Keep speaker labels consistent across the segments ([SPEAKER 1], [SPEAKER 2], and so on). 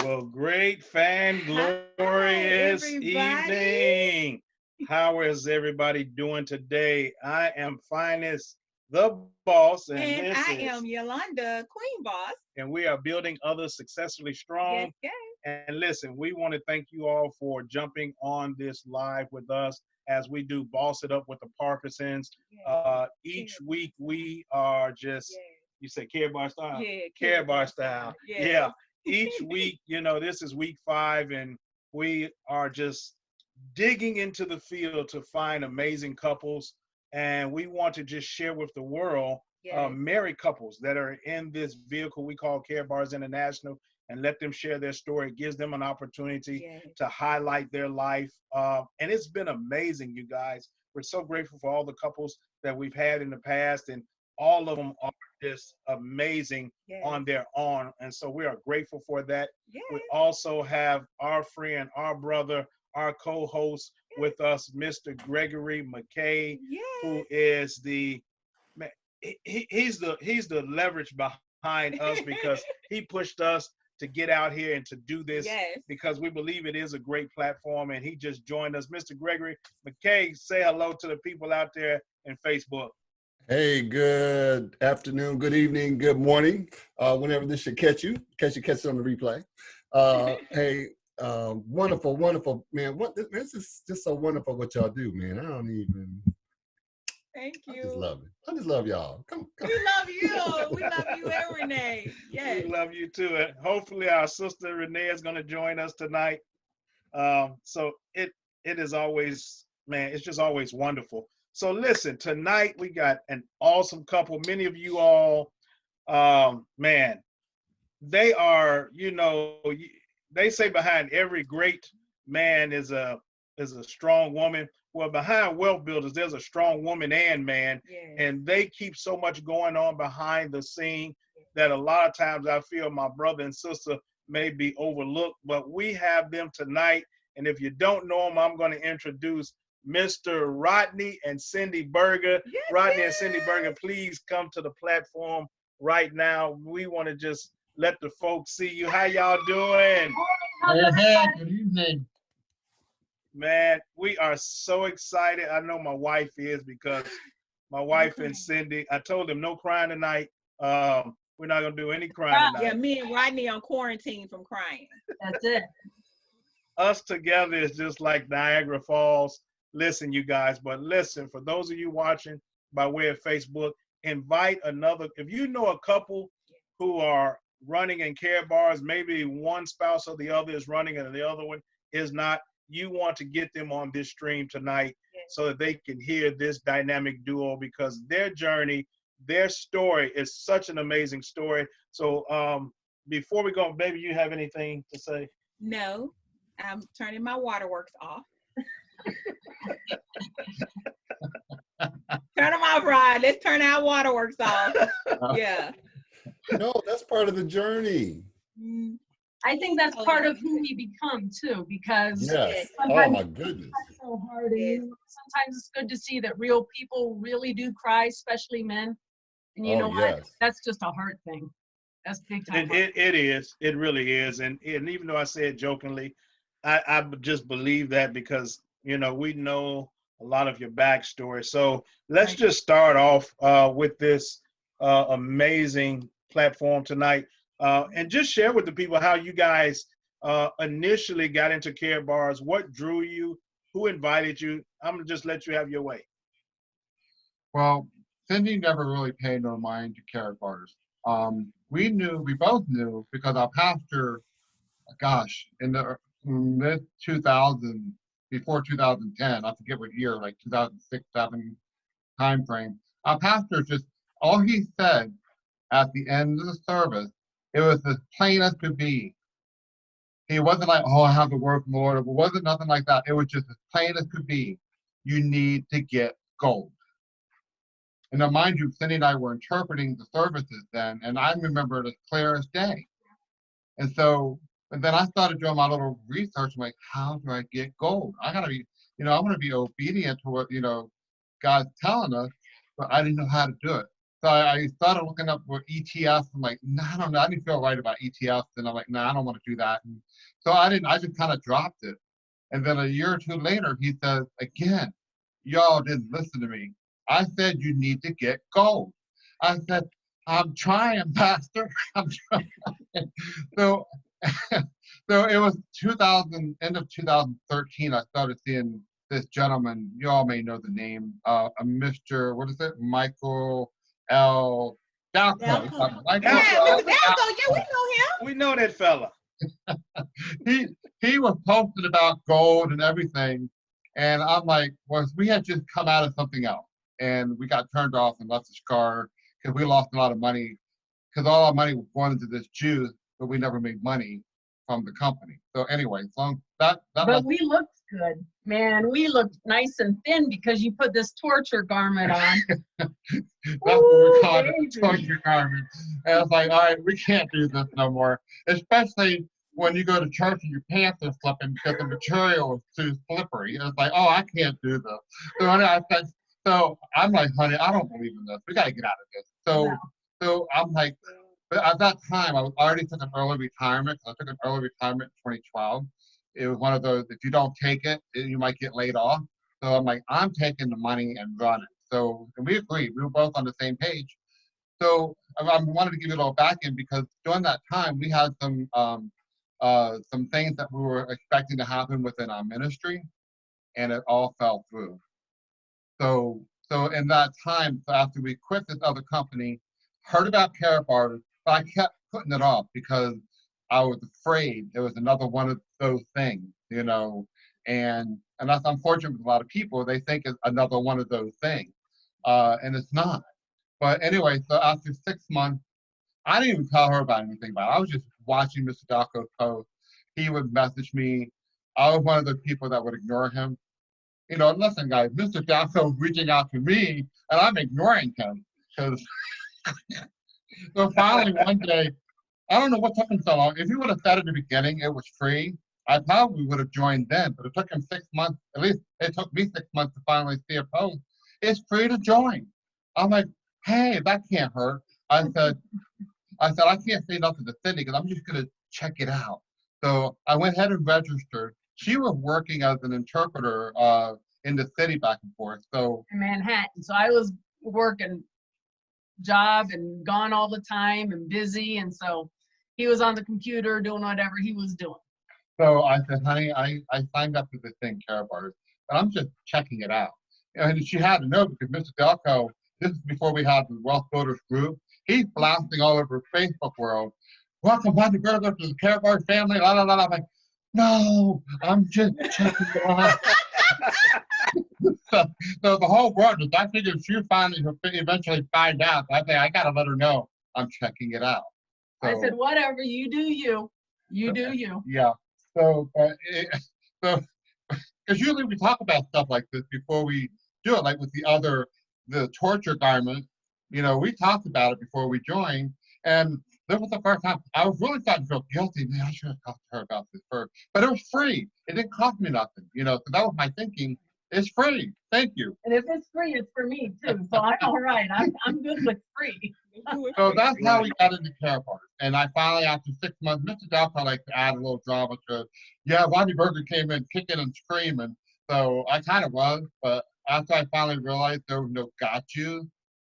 [SPEAKER 1] Well, great fan, glorious
[SPEAKER 2] Hi, everybody.
[SPEAKER 1] evening. How is everybody doing today? I am Finis, the boss, and this
[SPEAKER 2] And I
[SPEAKER 1] is,
[SPEAKER 2] am Yolanda, Queen Boss.
[SPEAKER 1] and we are building others successfully strong.
[SPEAKER 2] Yes, yes,
[SPEAKER 1] And listen, we want to thank you all for jumping on this live with us as we do Boss It Up with the Parkersons.
[SPEAKER 2] yes,
[SPEAKER 1] Each
[SPEAKER 2] care bar
[SPEAKER 1] week
[SPEAKER 2] style.
[SPEAKER 1] we are just,
[SPEAKER 2] Yes,
[SPEAKER 1] you say care bar style?
[SPEAKER 2] yeah,
[SPEAKER 1] Care
[SPEAKER 2] care
[SPEAKER 1] bar
[SPEAKER 2] bar
[SPEAKER 1] style.
[SPEAKER 2] style.
[SPEAKER 1] Yeah.
[SPEAKER 2] Yes.
[SPEAKER 1] Each week, this is week 5, and we are just digging into the field to find amazing couples. And we want to just share with the world
[SPEAKER 2] Yes,
[SPEAKER 1] married couples that are in this vehicle we call Care Bars International, and let them share their story. It gives them an opportunity
[SPEAKER 2] yes,
[SPEAKER 1] to highlight their life. And it's been amazing, you guys. We're so grateful for all the couples that we've had in the past, and all of them are just amazing
[SPEAKER 2] yes,
[SPEAKER 1] on their own. And so we are grateful for that. We
[SPEAKER 2] yes,
[SPEAKER 1] also have our friend, our brother, our co-host with us, Mr. Gregory McKay, who
[SPEAKER 2] yes,
[SPEAKER 1] is the man, he's the leverage behind us because he pushed us to get out here and to do this
[SPEAKER 2] yes.
[SPEAKER 1] because we believe it is a great platform, and he just joined us. Mr. Gregory McKay, say hello to the people out there in Facebook.
[SPEAKER 3] Hey, good afternoon, good evening, good morning. Whenever this should catch you, catch it on the replay. Hey, wonderful, wonderful, man. This is just so wonderful what y'all do, man.
[SPEAKER 2] Thank
[SPEAKER 3] I just
[SPEAKER 2] you.
[SPEAKER 3] love it. I just love y'all.
[SPEAKER 2] We
[SPEAKER 3] Come.
[SPEAKER 2] love you. We love you and Rene.
[SPEAKER 1] We
[SPEAKER 2] Yes.
[SPEAKER 1] love you too. And hopefully our sister Rene is going to join us tonight. So it is always, man, it's just always wonderful. So listen, tonight we got an awesome couple. Many of you all, man, they are, they say behind every great man is a strong woman. Well, behind wealth builders, there's a strong woman and man,
[SPEAKER 2] Yes.
[SPEAKER 1] and they keep so much going on behind the scene that a lot of times I feel my brother and sister may be overlooked. But we have them tonight, and if you don't know them, I'm going to introduce Mr. Rodney and Cyndi Berger.
[SPEAKER 2] Yes,
[SPEAKER 1] Rodney and Cyndi Berger,
[SPEAKER 2] yes.
[SPEAKER 1] please come to the platform right now. We want to just let the folks see you. How y'all doing?
[SPEAKER 4] Hey, good evening.
[SPEAKER 1] Man, we are so excited. I know my wife is because my wife and Cyndi, I told them no crying tonight. We're not going to do any crying
[SPEAKER 2] Yeah,
[SPEAKER 1] tonight.
[SPEAKER 2] me and Rodney on quarantine from crying.
[SPEAKER 4] That's it.
[SPEAKER 1] Us together is just like Niagara Falls. Listen, you guys, but listen, for those of you watching by way of Facebook, invite another. If you know a couple who are running in care bars, maybe one spouse or the other is running and the other one is not, you want to get them on this stream tonight so that they can hear this dynamic duo, because their journey, their story is such an amazing story. So before we go, baby, you have anything to say?
[SPEAKER 2] No, I'm turning my waterworks off. Turn them off, Rod. Let's turn our waterworks off. Yeah.
[SPEAKER 3] No, that's part of the journey.
[SPEAKER 4] I think that's part of who we become too, because
[SPEAKER 3] Yes. Oh
[SPEAKER 4] sometimes
[SPEAKER 3] my
[SPEAKER 4] it's
[SPEAKER 3] goodness.
[SPEAKER 4] so hard, and sometimes it's good to see that real people really do cry, especially men. And you
[SPEAKER 3] Oh
[SPEAKER 4] know what?
[SPEAKER 3] yes.
[SPEAKER 4] That's just a heart thing. That's big time.
[SPEAKER 1] It is. It really is. And even though I say it jokingly, I just believe that because, we know a lot of your backstory. So let's
[SPEAKER 4] Right.
[SPEAKER 1] just start off with this amazing platform tonight, and just share with the people how you guys initially got into care bars, what drew you, who invited you. I'm going to just let you have your way.
[SPEAKER 5] Well, Cyndi never really paid no mind to Karatbars. We both knew because our pastor, gosh, in the mid 2000, before 2010, I forget what year, like 2006, 7 time frame. Our pastor just, all he said at the end of the service, it was as plain as could be. He wasn't like, oh, I have the word from the Lord. It wasn't nothing like that. It was just as plain as could be. You need to get gold. And now, mind you, Cyndi and I were interpreting the services then, and I remember it as clear as day. And so, and then I started doing my little research. I'm like, how do I get gold? I gotta be, I want to be obedient to what, God's telling us, but I didn't know how to do it. So I started looking up what ETFs. I'm like, nah, I don't know. I didn't feel right about ETFs. And I'm like, nah, I don't want to do that. And so I just kind of dropped it. And then a year or two later, he says, again, y'all didn't listen to me. I said, you need to get gold. I said, I'm trying, Pastor. I'm trying. So, so it was end of 2013, I started seeing this gentleman, you all may know the name, a Mr., what is it? Michael L. Dalco.
[SPEAKER 2] Dalco.
[SPEAKER 5] Michael
[SPEAKER 2] Yeah,
[SPEAKER 5] L.
[SPEAKER 2] Mr. Dalco, yeah, we know him.
[SPEAKER 1] We know that fella.
[SPEAKER 5] He was posting about gold and everything, and I'm like, well, we had just come out of something else, and we got turned off and left the car because we lost a lot of money because all our money was going into this juice, but we never made money from the company. So anyway, so that
[SPEAKER 4] But we looked good, man. We looked nice and thin because you put this torture garment on.
[SPEAKER 5] that's what we call it,
[SPEAKER 4] baby.
[SPEAKER 5] torture garment. And it's like, all right, we can't do this no more, especially when you go to church and your pants are slipping because the material is too slippery. It's like, oh, I can't do this. So, so I'm like, honey, I don't believe in this. We got to get out of this. So,
[SPEAKER 4] No.
[SPEAKER 5] so I'm like, but at that time, I was already took an early retirement. I took an early retirement in 2012. It was one of those, if you don't take it, you might get laid off. So I'm like, I'm taking the money and running. So, and we agreed. We were both on the same page. So I wanted to give you a little back end because during that time, we had some things that we were expecting to happen within our ministry, and it all fell through. So in that time, so after we quit this other company, heard about Karatbars, but I kept putting it off because I was afraid there was another one of those things, you know, and that's unfortunate with a lot of people. They think it's another one of those things, and it's not. But anyway, so after 6 months, I didn't even tell her about anything about it. I was just watching Mr. Dalco's post. He would message me. I was one of the people that would ignore him. You know, listen, guys, Mr. Dalco is reaching out to me, and I'm ignoring him. So finally, one day, I don't know what took him so long. If he would have said in the beginning it was free, I probably would have joined then. But it took him 6 months. At least it took me 6 months to finally see a post. It's free to join. I'm like, hey, that can't hurt. I said, I can't say nothing to Cyndi because I'm just going to check it out. So I went ahead and registered. She was working as an interpreter in the city back and forth. So
[SPEAKER 4] In Manhattan. So I was working job and gone all the time and busy. And so he was on the computer doing whatever he was doing.
[SPEAKER 5] So I said, honey, I signed up for this thing, Karatbars, and I'm just checking it out. And she had to know because Mr. Dalco, this is before we had the Wealth Builders group, he's blasting all over Facebook world. Welcome, Rodney Berger, to the Karatbars family, la la la la. I'm like, no, I'm just checking it out. So the whole world, I figured she finally eventually find out. I say, I gotta let her know I'm checking it out. So,
[SPEAKER 4] I said, whatever, you do you. You do you.
[SPEAKER 5] yeah. So, so, because usually we talk about stuff like this before we do it, like with the torture garment. You know, we talked about it before we joined, and this was the first time I was really starting to feel guilty. Man, I should have talked to her about this first. But it was free. It didn't cost me nothing. You know, so that was my thinking. It's free. Thank you.
[SPEAKER 4] And if it's free, it's for me too. So I'm all right. I'm good with free.
[SPEAKER 5] So that's how we got into Karatbars. And I finally, after 6 months, Mr. Dalco likes to add a little drama to it. Yeah, Rodney Berger came in kicking and screaming. So I kind of was, but after I finally realized there was no got you,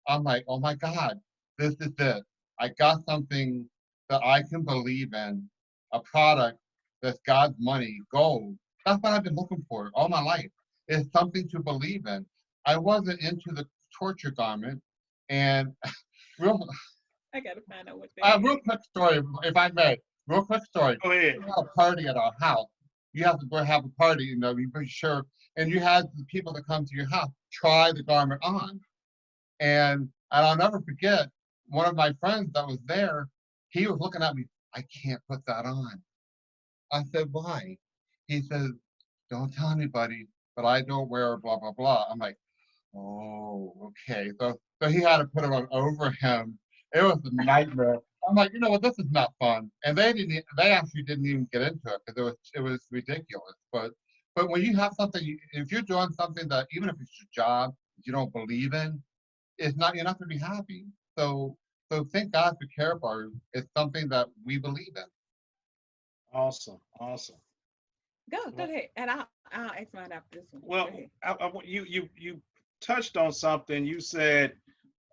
[SPEAKER 5] I'm like, oh my God, this is it. I got something that I can believe in, a product that's God's money, gold. That's what I've been looking for all my life. It's something to believe in. I wasn't into the torture garment, and
[SPEAKER 2] I gotta find out what that
[SPEAKER 5] real quick story, if I may. Real quick story.
[SPEAKER 1] Go ahead.
[SPEAKER 5] We had a party at our house. You have to go have a party, you know, you be sure. And you had the people that come to your house try the garment on. And I'll never forget, one of my friends that was there, he was looking at me, I can't put that on. I said, why? He says, don't tell anybody, but I don't wear blah, blah, blah. I'm like, oh, okay. So he had to put it on over him. It was a nightmare. I'm like, you know what, this is not fun. And they actually didn't even get into it because it was ridiculous. But when you have something, if you're doing something that, even if it's your job, you don't believe in, you're not gonna be happy. So thank God for Karatbars. It's something that we believe in.
[SPEAKER 1] Awesome, awesome.
[SPEAKER 2] Go ahead, and I'll ask mine after this one.
[SPEAKER 1] Well,
[SPEAKER 2] Go ahead.
[SPEAKER 1] you touched on something. You said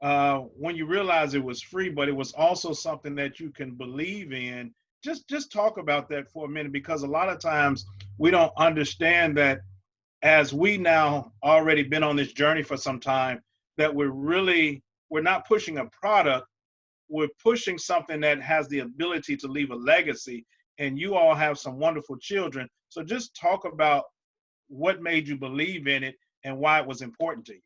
[SPEAKER 1] when you realized it was free, but it was also something that you can believe in. Just talk about that for a minute, because a lot of times we don't understand that, as we now already been on this journey for some time, that we're not pushing a product, we're pushing something that has the ability to leave a legacy. And you all have some wonderful children. So just talk about what made you believe in it and why it was important to you.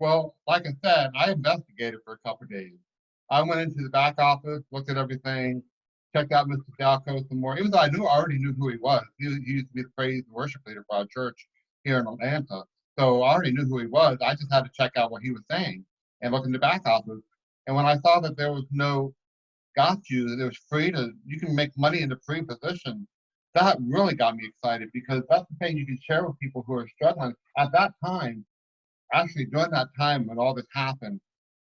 [SPEAKER 5] Well, like I said, I investigated for a couple of days. I went into the back office, looked at everything, checked out Mr. Dalco some more. Even though I already knew who he was. He used to be the praise and worship leader for our church here in Atlanta. So I already knew who he was. I just had to check out what he was saying and look in the back office. And when I saw that there was no got you, that it was you can make money in the free position, that really got me excited, because that's the thing you can share with people who are struggling. At that time, actually during that time when all this happened,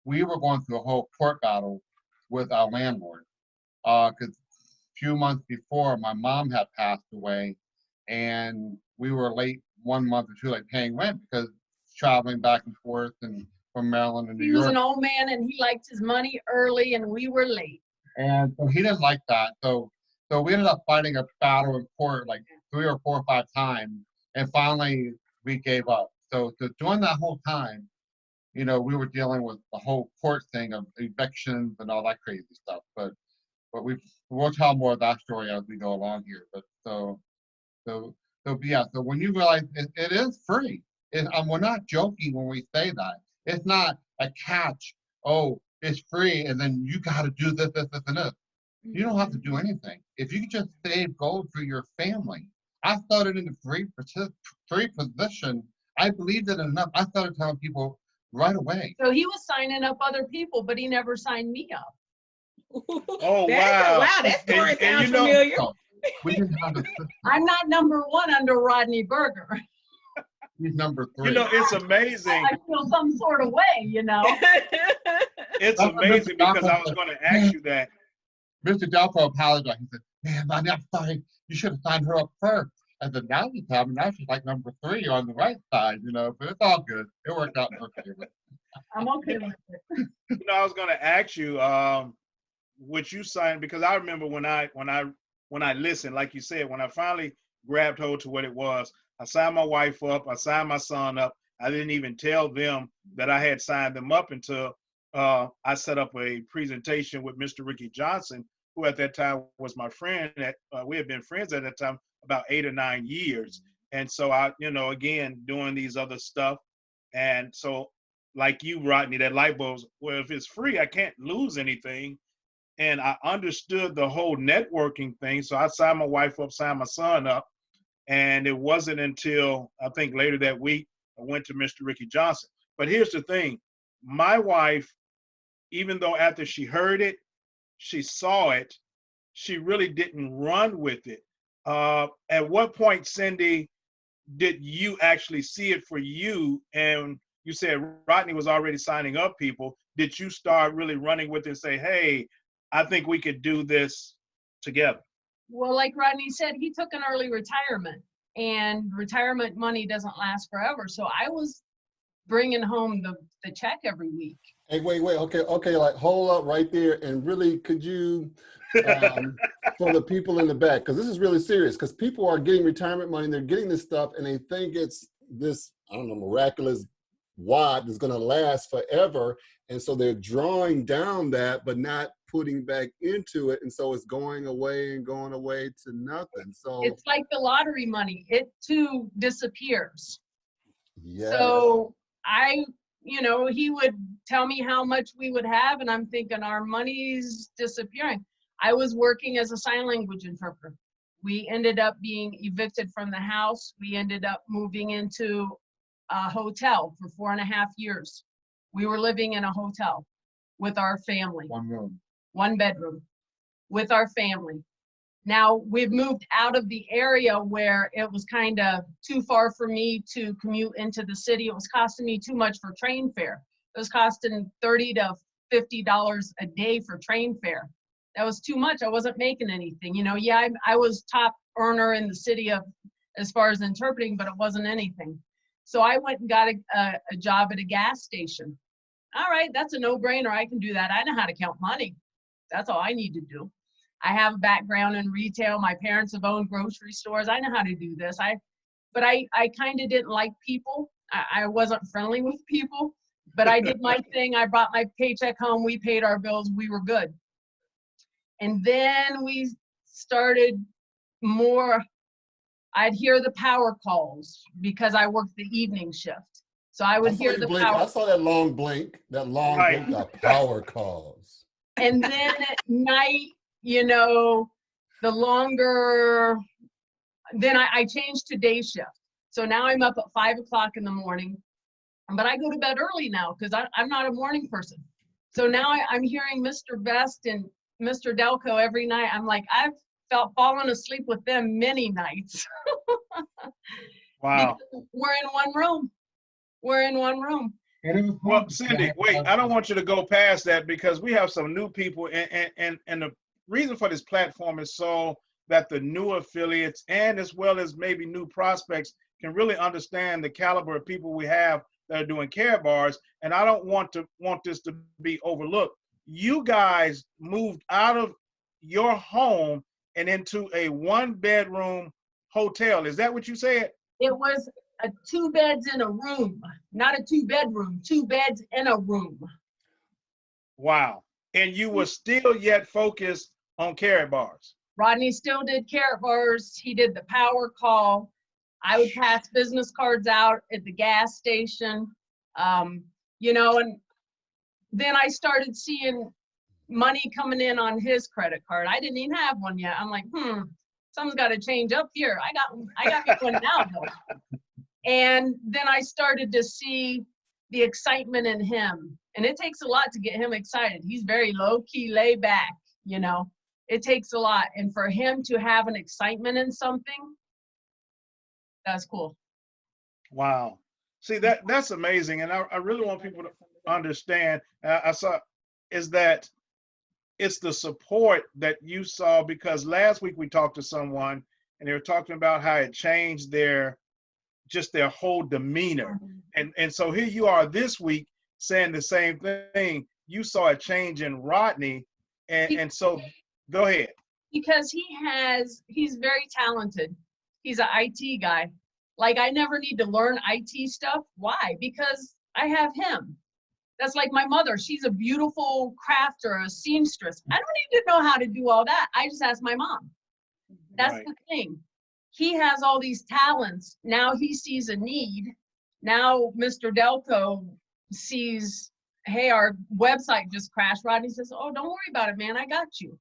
[SPEAKER 5] we were going through a whole court battle with our landlord. Because a few months before, my mom had passed away, and we were late 1 month or two, like paying rent, because traveling back and forth and from Maryland and New
[SPEAKER 4] He
[SPEAKER 5] York.
[SPEAKER 4] was an old man and he liked his money early, and we were late.
[SPEAKER 5] And so he didn't like that. So we ended up fighting a battle in court like 3 or 4 or 5 times, and finally we gave up. So during that whole time, we were dealing with the whole court thing of evictions and all that crazy stuff. But we'll tell more of that story as we go along here. But so yeah. So when you realize it is free, we're not joking when we say that. It's not a catch. Oh, it's free, and then you got to do this, and this. You don't have to do anything. If you just save gold for your family. I started in the free position. I believed it enough. I started telling people right away.
[SPEAKER 4] So he was signing up other people, but he never signed me up.
[SPEAKER 1] Oh, wow.
[SPEAKER 2] Wow, that story
[SPEAKER 1] And
[SPEAKER 2] sounds
[SPEAKER 1] you know-
[SPEAKER 2] familiar.
[SPEAKER 5] So we didn't have a system.
[SPEAKER 4] I'm not number 1 under Rodney Berger.
[SPEAKER 5] He's number 3.
[SPEAKER 1] It's amazing.
[SPEAKER 4] I feel some sort of way,
[SPEAKER 1] It's
[SPEAKER 5] That's what
[SPEAKER 1] amazing,
[SPEAKER 5] Mr.
[SPEAKER 1] because I was
[SPEAKER 5] Dalco
[SPEAKER 1] going to ask you that.
[SPEAKER 5] Mr. Dalco apologized. He said, "Man, Rodney, I'm sorry. You should have signed her up first." I said, "Now you tell me. Now she's like number 3 on the right side, But it's all good. It worked out in her favor."
[SPEAKER 4] I'm okay with it.
[SPEAKER 1] I was going to ask you, what you signed, because I remember when I listened, like you said, when I finally grabbed hold to what it was, I signed my wife up, I signed my son up. I didn't even tell them that I had signed them up until I set up a presentation with Mr. Ricky Johnson, who at that time was my friend. We had been friends at that time about 8 or 9 years. And so I, again, doing these other stuff. And so like you, Rodney, that light bulb, well, if it's free, I can't lose anything. And I understood the whole networking thing. So I signed my wife up, signed my son up. And it wasn't until I think later that week, I went to Mr. Ricky Johnson. But here's the thing. My wife, even though after she heard it, she saw it, she really didn't run with it. At what point, Cyndi, did you actually see it for you? And you said Rodney was already signing up people. Did you start really running with it and say, hey, I think we could do this together?
[SPEAKER 4] Well, like Rodney said, he took an early retirement, and retirement money doesn't last forever. So I was bringing home the check every week.
[SPEAKER 3] Hey, wait, okay, like hold up right there, and really, could you, for the people in the back, because this is really serious, because people are getting retirement money, and they're getting this stuff, and they think it's this, I don't know, miraculous wad that's going to last forever, and so they're drawing down that, but not putting back into it, and so it's going away to nothing. So
[SPEAKER 4] it's like the lottery money; it too disappears.
[SPEAKER 3] yeah.
[SPEAKER 4] So he would tell me how much we would have, and I'm thinking our money's disappearing. I was working as a sign language interpreter. We ended up being evicted from the house. We ended up moving into a hotel for 4.5 years. We were living in a hotel with our family.
[SPEAKER 5] 1 room.
[SPEAKER 4] 1 bedroom with our family. Now we've moved out of the area where it was kind of too far for me to commute into the city. It was costing me too much for train fare. It was costing $30 to $50 a day for train fare. That was too much. I wasn't making anything. You know, yeah, I was top earner in the city of as far as interpreting, but it wasn't anything. So I went and got a job at a gas station. All right, that's a no-brainer. I can do that. I know how to count money. That's all I need to do. I have a background in retail. My parents have owned grocery stores. I know how to do this. But I kind of didn't like people. I wasn't friendly with people, but I did my thing. I brought my paycheck home. We paid our bills. We were good. And then we started more, I'd hear the power calls because I worked the evening shift. So I would hear the power.
[SPEAKER 3] I saw that long blink,
[SPEAKER 1] Right.
[SPEAKER 3] the power calls.
[SPEAKER 4] And then at night, you know, the longer, then I changed to day shift. So now I'm up at 5 o'clock in the morning, but I go to bed early now because I'm not a morning person. So now I'm hearing Mr. Best and Mr. Delco every night. I'm like, I've fallen asleep with them many nights.
[SPEAKER 1] Wow.
[SPEAKER 4] Because we're in one room. We're in one room.
[SPEAKER 1] Well, Cyndi, wait, I don't want you to go past that because we have some new people, and the reason for this platform is so that the new affiliates and as well as maybe new prospects can really understand the caliber of people we have that are doing Karatbars. And I don't want this to be overlooked. You guys moved out of your home and into a 1-bedroom hotel. Is that what you said?
[SPEAKER 4] It was 2 beds in a room, not a 2-bedroom, 2 beds in a room.
[SPEAKER 1] Wow. And you were still yet focused on Karatbars.
[SPEAKER 4] Rodney still did Karatbars. He did the power call. I would pass business cards out at the gas station, you know, and then I started seeing money coming in on his credit card. I didn't even have one yet. I'm like, something's got to change up here. I got one now though. And then I started to see the excitement in him. And it takes a lot to get him excited. He's very low key, laid back, you know. It takes a lot. And for him to have an excitement in something, that's cool.
[SPEAKER 1] Wow. See, that's amazing. And I really want people to understand, I saw, is that it's the support that you saw, because last week we talked to someone and they were talking about how it changed their whole demeanor. And so here you are this week saying the same thing. You saw a change in Rodney. And so go ahead.
[SPEAKER 4] Because he's very talented. He's an IT guy. Like, I never need to learn IT stuff. Why? Because I have him. That's like my mother. She's a beautiful crafter, a seamstress. I don't need to know how to do all that. I just ask my mom. That's
[SPEAKER 1] Right.
[SPEAKER 4] the thing. He has all these talents. Now he sees a need. Now Mr. Delco sees, hey, our website just crashed. Rodney says, oh, don't worry about it, man. I got you.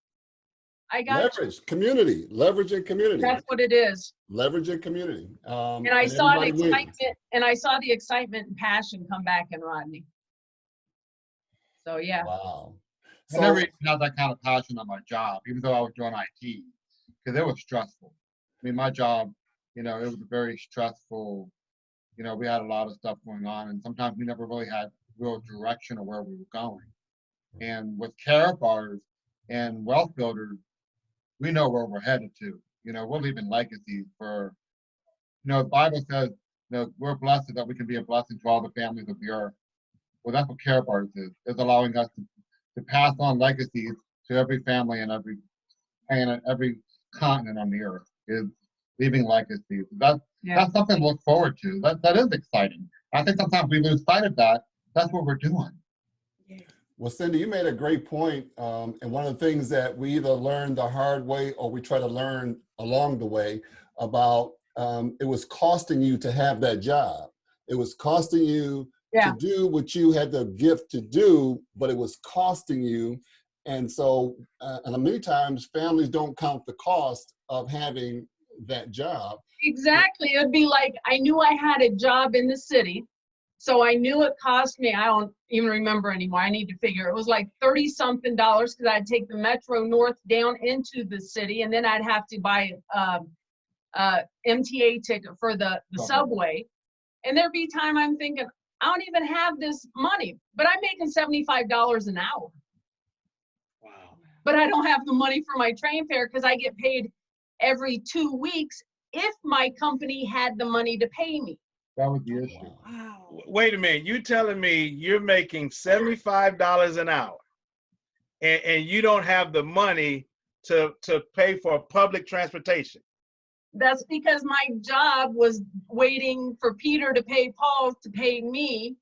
[SPEAKER 4] I got
[SPEAKER 3] Leverage, community, leveraging community.
[SPEAKER 4] That's what it is.
[SPEAKER 3] Leveraging community.
[SPEAKER 4] And I saw the
[SPEAKER 3] everybody wins.
[SPEAKER 4] excitement, and I saw the excitement and passion come back in Rodney. So yeah.
[SPEAKER 3] Wow.
[SPEAKER 5] I never even had that kind of passion on my job, even though I was doing IT, because it was stressful. I mean, my job, you know, it was very stressful. You know, we had a lot of stuff going on, and sometimes we never really had real direction of where we were going. And with Karatbars and Wealth Builders, we know where we're headed to. You know, we're leaving legacies for, you know, the Bible says, you know, we're blessed that we can be a blessing to all the families of the earth. Well, that's what Karatbars is allowing us to pass on legacies to every family and every continent on the earth, is leaving legacies. That's something to look forward to. That is exciting. I think sometimes we lose sight of that. That's what we're doing.
[SPEAKER 3] Well, Cyndi, you made a great point. And one of the things that we either learn the hard way or we try to learn along the way about it was costing you to have that job. It was costing you to do what you had the gift to do, but it was costing you. And so, and many times families don't count the cost of having that job.
[SPEAKER 4] Exactly. It would be like, I knew I had a job in the city. So I knew it cost me, I don't even remember anymore. I need to figure. It was like $30-something because I'd take the Metro North down into the city, and then I'd have to buy MTA ticket for the subway. And there'd be time I'm thinking, I don't even have this money, but I'm making $75 an hour.
[SPEAKER 1] Wow.
[SPEAKER 4] But I don't have the money for my train fare because I get paid every 2 weeks if my company had the money to pay me.
[SPEAKER 5] That was the issue.
[SPEAKER 2] Wow.
[SPEAKER 1] Wait a minute. You telling me you're making $75 an hour and you don't have the money to pay for public transportation?
[SPEAKER 4] That's because my job was waiting for Peter to pay Paul to pay me.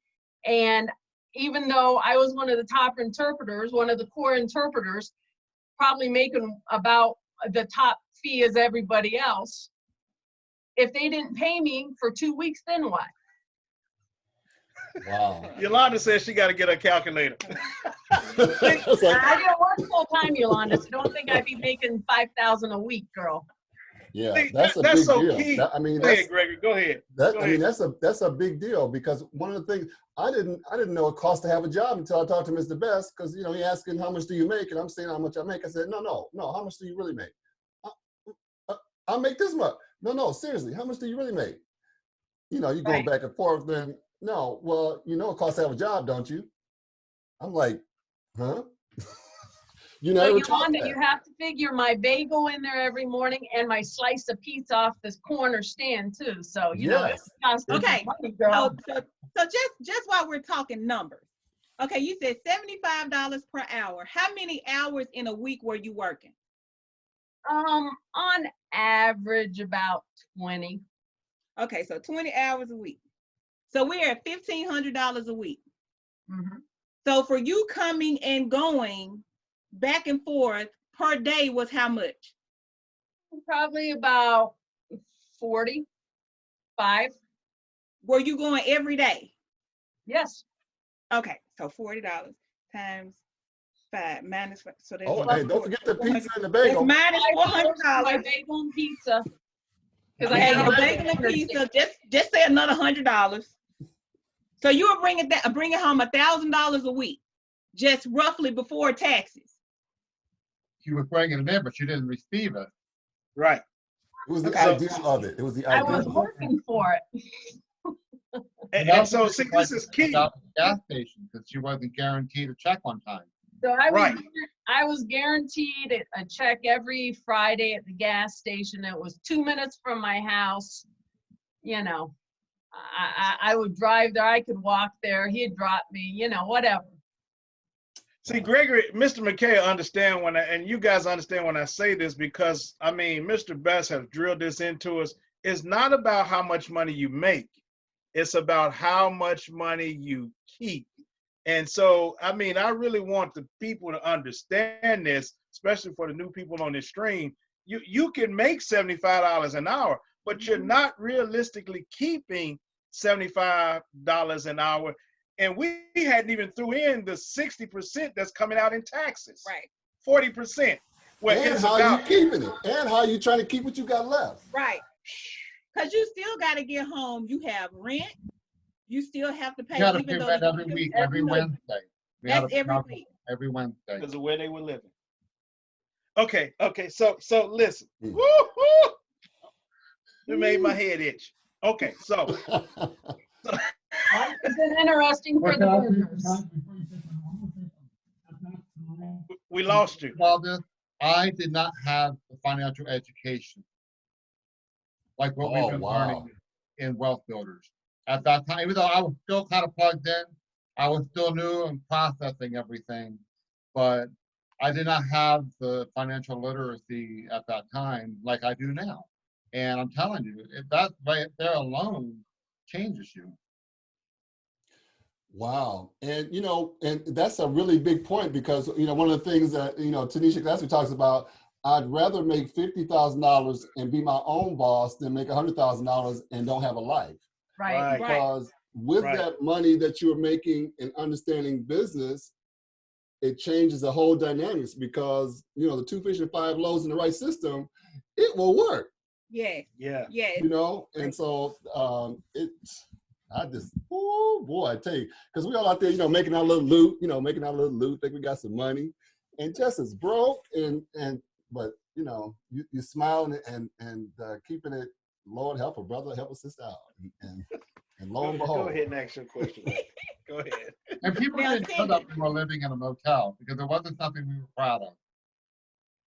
[SPEAKER 4] And even though I was one of the top interpreters, one of the core interpreters, probably making about the top fee as everybody else, if they didn't pay me for 2 weeks, then what?
[SPEAKER 3] Wow.
[SPEAKER 1] Yolanda says she got to get a calculator.
[SPEAKER 3] It's like,
[SPEAKER 4] I didn't work full time, Yolanda, so don't think I'd be making $5,000 a week, girl.
[SPEAKER 3] yeah,
[SPEAKER 1] See,
[SPEAKER 3] that's a
[SPEAKER 1] that's
[SPEAKER 3] big
[SPEAKER 1] so
[SPEAKER 3] deal.
[SPEAKER 1] key.
[SPEAKER 3] That, I mean,
[SPEAKER 1] Go
[SPEAKER 3] that's,
[SPEAKER 1] ahead, Gregory. Go ahead.
[SPEAKER 3] that,
[SPEAKER 1] Go
[SPEAKER 3] I mean,
[SPEAKER 1] ahead.
[SPEAKER 3] that's a big deal because one of the things I didn't know it cost to have a job until I talked to Mr. Best, because you know he asking how much do you make and I'm saying how much I make. I said no, how much do you really make? I make this much. No, seriously, how much do you really make? You know, you going back and forth. Then no, well, you know it costs to have a job, don't you? I'm like, huh? You
[SPEAKER 4] So
[SPEAKER 3] never taught
[SPEAKER 4] Yolanda,
[SPEAKER 3] that.
[SPEAKER 4] you have to figure my bagel in there every morning and my slice of pizza off this corner stand too. So you know,
[SPEAKER 3] Yes.
[SPEAKER 4] it's constant
[SPEAKER 2] Okay.
[SPEAKER 4] money, girl.
[SPEAKER 2] So just while we're talking numbers, okay, you said $75 per hour. How many hours in a week were you working?
[SPEAKER 4] On average about 20.
[SPEAKER 2] Okay, so 20 hours a week. So we're at $1,500 a week.
[SPEAKER 4] Mm-hmm.
[SPEAKER 2] So for you coming and going back and forth per day was how much?
[SPEAKER 4] Probably about 45.
[SPEAKER 2] Were you going every day?
[SPEAKER 4] Yes.
[SPEAKER 2] Okay, so $40 times 5 minus 5. So that's
[SPEAKER 3] Oh, hey, don't forget the pizza and the
[SPEAKER 2] that's
[SPEAKER 3] bagel.
[SPEAKER 2] minus
[SPEAKER 4] My
[SPEAKER 2] $400.
[SPEAKER 4] bagel and pizza. Because
[SPEAKER 2] Okay,
[SPEAKER 3] Yeah.
[SPEAKER 2] your bagel and pizza. Just say another $100. So you were bringing home $1,000 a week, just roughly before taxes.
[SPEAKER 5] She was bringing it in, but she didn't receive it.
[SPEAKER 1] Right.
[SPEAKER 3] It was the
[SPEAKER 2] Okay.
[SPEAKER 3] idea of it. It was the
[SPEAKER 4] I
[SPEAKER 3] idea.
[SPEAKER 4] was working for it.
[SPEAKER 1] And so, see, this is key.
[SPEAKER 5] Gas station because she wasn't guaranteed a check on time.
[SPEAKER 4] So
[SPEAKER 1] Right.
[SPEAKER 4] I was guaranteed a check every Friday at the gas station. It was 2 minutes from my house. You know, I would drive there. I could walk there. He'd drop me, you know, whatever.
[SPEAKER 1] See, Gregory, Mr. McKay understand and you guys understand when I say this, because I mean, Mr. Best has drilled this into us. It's not about how much money you make. It's about how much money you keep. And so, I mean, I really want the people to understand this, especially for the new people on this stream. You can make $75 an hour, but you're not realistically keeping $75 an hour. And we hadn't even threw in the 60% that's coming out in taxes.
[SPEAKER 2] Right.
[SPEAKER 1] 40%. Well,
[SPEAKER 3] And
[SPEAKER 1] it's
[SPEAKER 3] how
[SPEAKER 1] about
[SPEAKER 3] you keeping it. And how you trying to keep what you got left.
[SPEAKER 2] Right. Because you still got to get home. You have rent. You still have to pay.
[SPEAKER 5] You got to
[SPEAKER 2] even
[SPEAKER 5] pay
[SPEAKER 2] though
[SPEAKER 5] rent
[SPEAKER 2] the-
[SPEAKER 5] every week, every Wednesday. We had
[SPEAKER 2] That's
[SPEAKER 5] to
[SPEAKER 2] every
[SPEAKER 5] pay
[SPEAKER 2] week.
[SPEAKER 5] every Wednesday.
[SPEAKER 1] because of where they were living. Okay. So listen.
[SPEAKER 3] Mm.
[SPEAKER 1] Woo-hoo! It made my head itch. Okay, so
[SPEAKER 4] It's been interesting for the Bergers.
[SPEAKER 1] we lost you.
[SPEAKER 5] All this, I did not have the financial education like what
[SPEAKER 3] Oh,
[SPEAKER 5] we've been
[SPEAKER 3] wow.
[SPEAKER 5] learning in Wealth Builders. At that time, even though I was still kind of plugged in, I was still new and processing everything, but I did not have the financial literacy at that time like I do now. And I'm telling you, if that right there alone changes you.
[SPEAKER 3] Wow. And, you know, and that's a really big point because, you know, one of the things that, you know, Tanisha Gillespie talks about, I'd rather make $50,000 and be my own boss than make $100,000 and don't have a life.
[SPEAKER 4] Right.
[SPEAKER 3] Because with
[SPEAKER 1] Right.
[SPEAKER 3] that money that you're making and understanding business, it changes the whole dynamics because, you know, the 2 fish and 5 loaves in the right system, it will work,
[SPEAKER 2] Yes.
[SPEAKER 1] Yeah.
[SPEAKER 2] Yes.
[SPEAKER 3] you know? And so I just, oh boy, I tell you, because we all out there, you know, making our little loot, think we got some money, and just as broke, but you know, you smiling and keeping it. Lord help a brother, help a sister out, and And lo and
[SPEAKER 1] Go
[SPEAKER 3] behold.
[SPEAKER 1] ahead and ask your question. Go ahead.
[SPEAKER 5] And people
[SPEAKER 2] Now,
[SPEAKER 5] didn't know that
[SPEAKER 2] Cyndi.
[SPEAKER 5] we were living in a motel because it wasn't something we were proud of.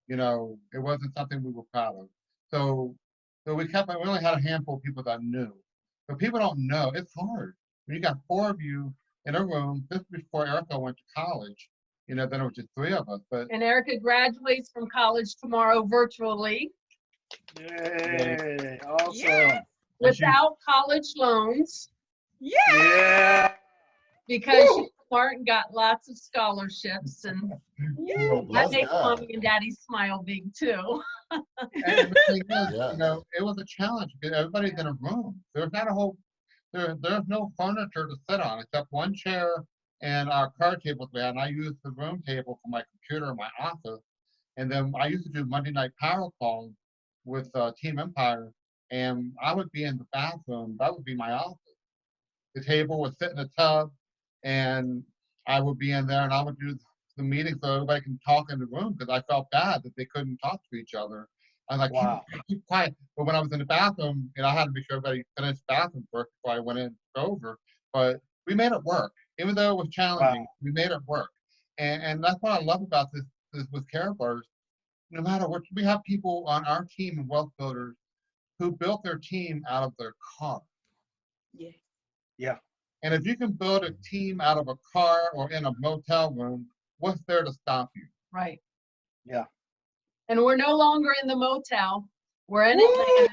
[SPEAKER 5] You know, it wasn't something we were proud of. So we only had a handful of people that knew. But people don't know. It's hard. When you got 4 of you in a room, this before Erica went to college, you know, then it was just 3 of us. But
[SPEAKER 4] And Erica graduates from college tomorrow virtually
[SPEAKER 1] Yay. Awesome.
[SPEAKER 2] Yes.
[SPEAKER 4] without college loans
[SPEAKER 2] Yeah.
[SPEAKER 1] Yeah.
[SPEAKER 4] because she's smart and got lots of scholarships. And
[SPEAKER 3] Well,
[SPEAKER 4] that
[SPEAKER 3] bless
[SPEAKER 4] makes
[SPEAKER 3] God.
[SPEAKER 4] mommy and daddy smile big too.
[SPEAKER 5] and the thing is,
[SPEAKER 3] Yeah.
[SPEAKER 5] you know, it was a challenge because everybody's in a room. There's not a whole there's no furniture to sit on except one chair and our card tables we had. And I used the room table for my computer in my office. And then I used to do Monday night power calls with Team Empire, and I would be in the bathroom. That would be my office. The table would sit in a tub, and I would be in there, and I would do the meeting so everybody can talk in the room because I felt bad that they couldn't talk to each other. I was like,
[SPEAKER 1] Wow.
[SPEAKER 5] keep quiet. But when I was in the bathroom, I had to make sure everybody finished the bathroom first before I went in over. But we made it work. Even though it was challenging, we made it work. And that's what I love about this with Karatbars. No matter what, we have people on our team of wealth builders who built their team out of their car.
[SPEAKER 2] Yes.
[SPEAKER 1] Yeah.
[SPEAKER 5] And if you can build a team out of a car or in a motel room, what's there to stop you?
[SPEAKER 4] Right.
[SPEAKER 1] Yeah.
[SPEAKER 4] And we're no longer in the motel. We're in Atlanta.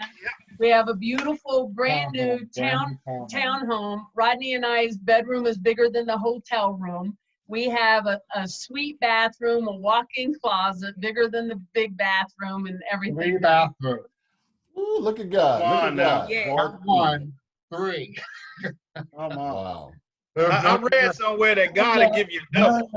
[SPEAKER 4] We have a beautiful brand new townhome. Rodney and I's bedroom is bigger than the hotel room. We have a suite bathroom, a walk-in closet bigger than the big bathroom and everything.
[SPEAKER 5] 3 bathrooms.
[SPEAKER 3] Ooh, look at God.
[SPEAKER 1] Come
[SPEAKER 3] Look
[SPEAKER 1] on
[SPEAKER 3] at
[SPEAKER 1] now.
[SPEAKER 3] God.
[SPEAKER 2] Yeah.
[SPEAKER 3] Part three.
[SPEAKER 5] 1, 3.
[SPEAKER 1] Come on.
[SPEAKER 3] Wow.
[SPEAKER 1] I read somewhere that God will give you double.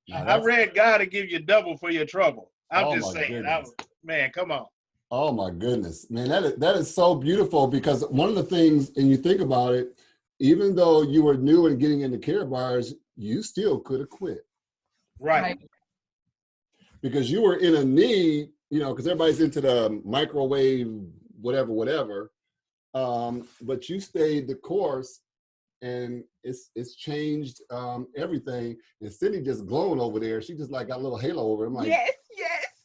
[SPEAKER 3] Now
[SPEAKER 1] I
[SPEAKER 3] that's-
[SPEAKER 1] read God will give you double for your trouble. I'm
[SPEAKER 3] Oh,
[SPEAKER 1] just
[SPEAKER 3] my
[SPEAKER 1] saying.
[SPEAKER 3] goodness.
[SPEAKER 1] Man, come on.
[SPEAKER 3] Oh my goodness, man, that is so beautiful because one of the things, and you think about it, even though you were new and getting into Karatbars, you still could have quit
[SPEAKER 1] Right.
[SPEAKER 3] because you were in a need, you know, because everybody's into the microwave, whatever. But you stayed the course, and it's changed everything. And Cyndi just glowing over there. She just like got a little halo over. I'm like,
[SPEAKER 2] Yes.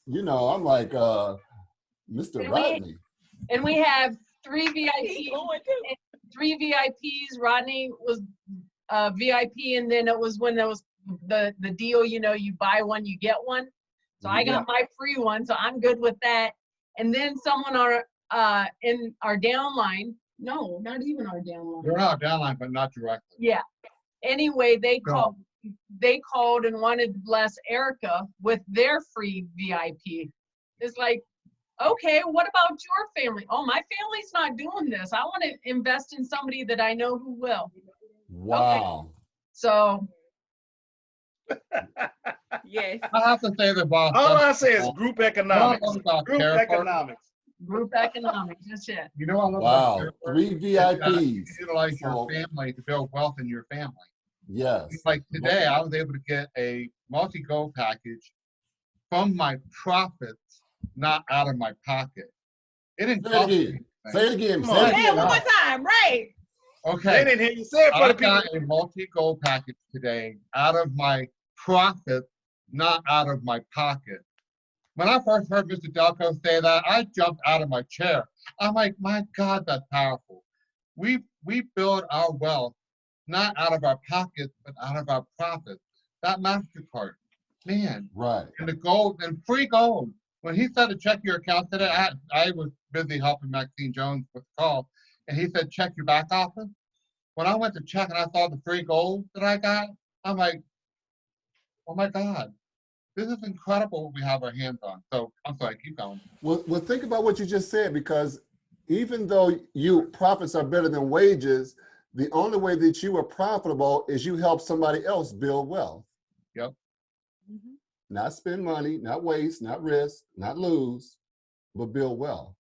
[SPEAKER 3] you know, I'm like Mr.
[SPEAKER 4] And
[SPEAKER 3] Rodney.
[SPEAKER 4] And we have 3
[SPEAKER 2] He's
[SPEAKER 4] VIPs.
[SPEAKER 2] going too.
[SPEAKER 4] 3 VIPs. Rodney was VIP, and then it was when there was the deal, you know, you buy one, you get one. So I got my free one, so I'm good with that. And then someone in our downline, no, not even our downline.
[SPEAKER 5] We're not downline, but not directly.
[SPEAKER 4] Yeah. Anyway, they called and wanted to bless Erica with their free VIP. It's like, okay, what about your family? Oh, my family's not doing this. I want to invest in somebody that I know who will.
[SPEAKER 3] Wow.
[SPEAKER 4] Okay. So
[SPEAKER 2] Yes.
[SPEAKER 5] I have to say the boss.
[SPEAKER 1] All I say is group economics.
[SPEAKER 5] What I love about
[SPEAKER 1] Group
[SPEAKER 5] Karatbars,
[SPEAKER 1] economics.
[SPEAKER 4] group economics, that's it.
[SPEAKER 5] You know, I love
[SPEAKER 3] Wow.
[SPEAKER 5] about Karatbars
[SPEAKER 3] 3
[SPEAKER 5] is that you
[SPEAKER 3] VIPs.
[SPEAKER 5] utilize your
[SPEAKER 3] So-
[SPEAKER 5] family to build wealth in your family.
[SPEAKER 3] Yes.
[SPEAKER 5] Like today, I was able to get a multi-goal package from my profits, not out of my pocket. It didn't
[SPEAKER 3] Say it
[SPEAKER 5] cost me
[SPEAKER 3] again.
[SPEAKER 5] anything.
[SPEAKER 3] Say it again.
[SPEAKER 1] Come
[SPEAKER 3] Say
[SPEAKER 1] on.
[SPEAKER 3] it
[SPEAKER 2] Say it
[SPEAKER 3] again.
[SPEAKER 2] one more time. Right.
[SPEAKER 1] They
[SPEAKER 5] Okay,
[SPEAKER 1] didn't hear you say it for
[SPEAKER 5] I
[SPEAKER 1] the people.
[SPEAKER 5] got a multi-goal package today out of my profits, not out of my pocket. When I first heard Mr. Delco say that, I jumped out of my chair. I'm like, my God, that's powerful. We build our wealth not out of our pockets, but out of our profits. That MasterCard, man,
[SPEAKER 3] Right.
[SPEAKER 5] and the gold and free gold. When he said to check your account today, I was busy helping Maxine Jones with the call, and he said, check your back office. When I went to check and I saw the free gold that I got, I'm like, oh my God, this is incredible what we have our hands on. So I'm sorry, keep going.
[SPEAKER 3] Well, think about what you just said, because even though you profits are better than wages, the only way that you are profitable is you help somebody else build wealth.
[SPEAKER 5] Yep.
[SPEAKER 2] Mhm.
[SPEAKER 3] Not spend money, not waste, not risk, not lose, but build wealth.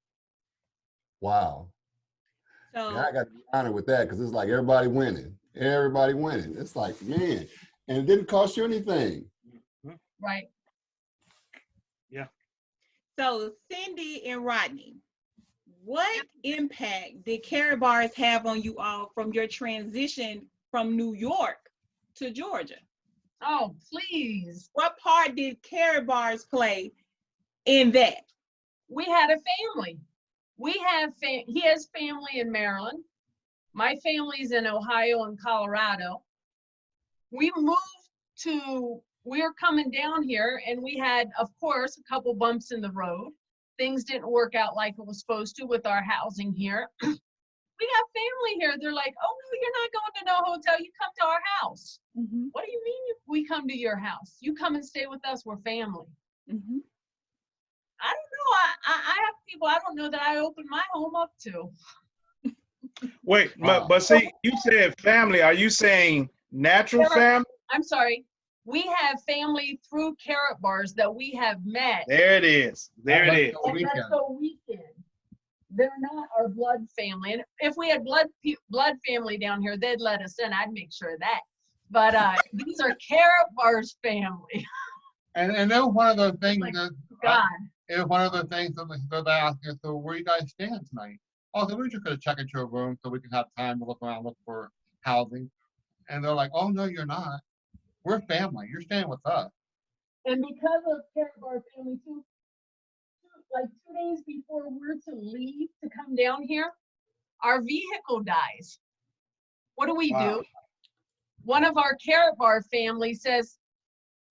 [SPEAKER 3] Wow.
[SPEAKER 2] So
[SPEAKER 3] Yeah, I got to be honored with that because it's like everybody winning. Everybody winning. It's like, man, and it didn't cost you anything.
[SPEAKER 4] Right.
[SPEAKER 2] So Cyndi and Rodney, What impact did Karatbars have on you all from your transition from New York to Georgia?
[SPEAKER 4] Oh, please.
[SPEAKER 2] What part did Karatbars play in that?
[SPEAKER 4] We had a family. He has family in Maryland. My family's in Ohio and Colorado. We were coming down here and we had, of course, a couple bumps in the road. Things didn't work out like it was supposed to with our housing here. We have family here. They're like, oh no, you're not going to no hotel. You come to our house.
[SPEAKER 2] Mm-hmm.
[SPEAKER 4] What do you mean we come to your house? You come and stay with us. We're family.
[SPEAKER 2] Mm-hmm.
[SPEAKER 4] I don't know. I have people I don't know that I open my home up to.
[SPEAKER 1] Wait,
[SPEAKER 3] Wow.
[SPEAKER 1] but see, you said family. Are you saying natural family?
[SPEAKER 4] I'm sorry. We have family through Karatbars that we have met.
[SPEAKER 1] There it is. There it is.
[SPEAKER 4] And that's the weekend. They're not our blood family. And if we had blood family down here, they'd let us in. I'd make sure of that. But these are Karatbars family.
[SPEAKER 5] And that was one of those things
[SPEAKER 4] Like,
[SPEAKER 5] that
[SPEAKER 4] God.
[SPEAKER 5] it was one of those things that they asked us, so where you guys stand tonight? Oh, so we're just gonna check into a room so we can have time to look around, look for housing. And they're like, oh no, you're not. We're family. You're staying with us.
[SPEAKER 4] And because of Karatbars family too, like 2 days before we're to leave to come down here, our vehicle dies. What do we
[SPEAKER 1] Wow.
[SPEAKER 4] do? One of our Karatbars family says,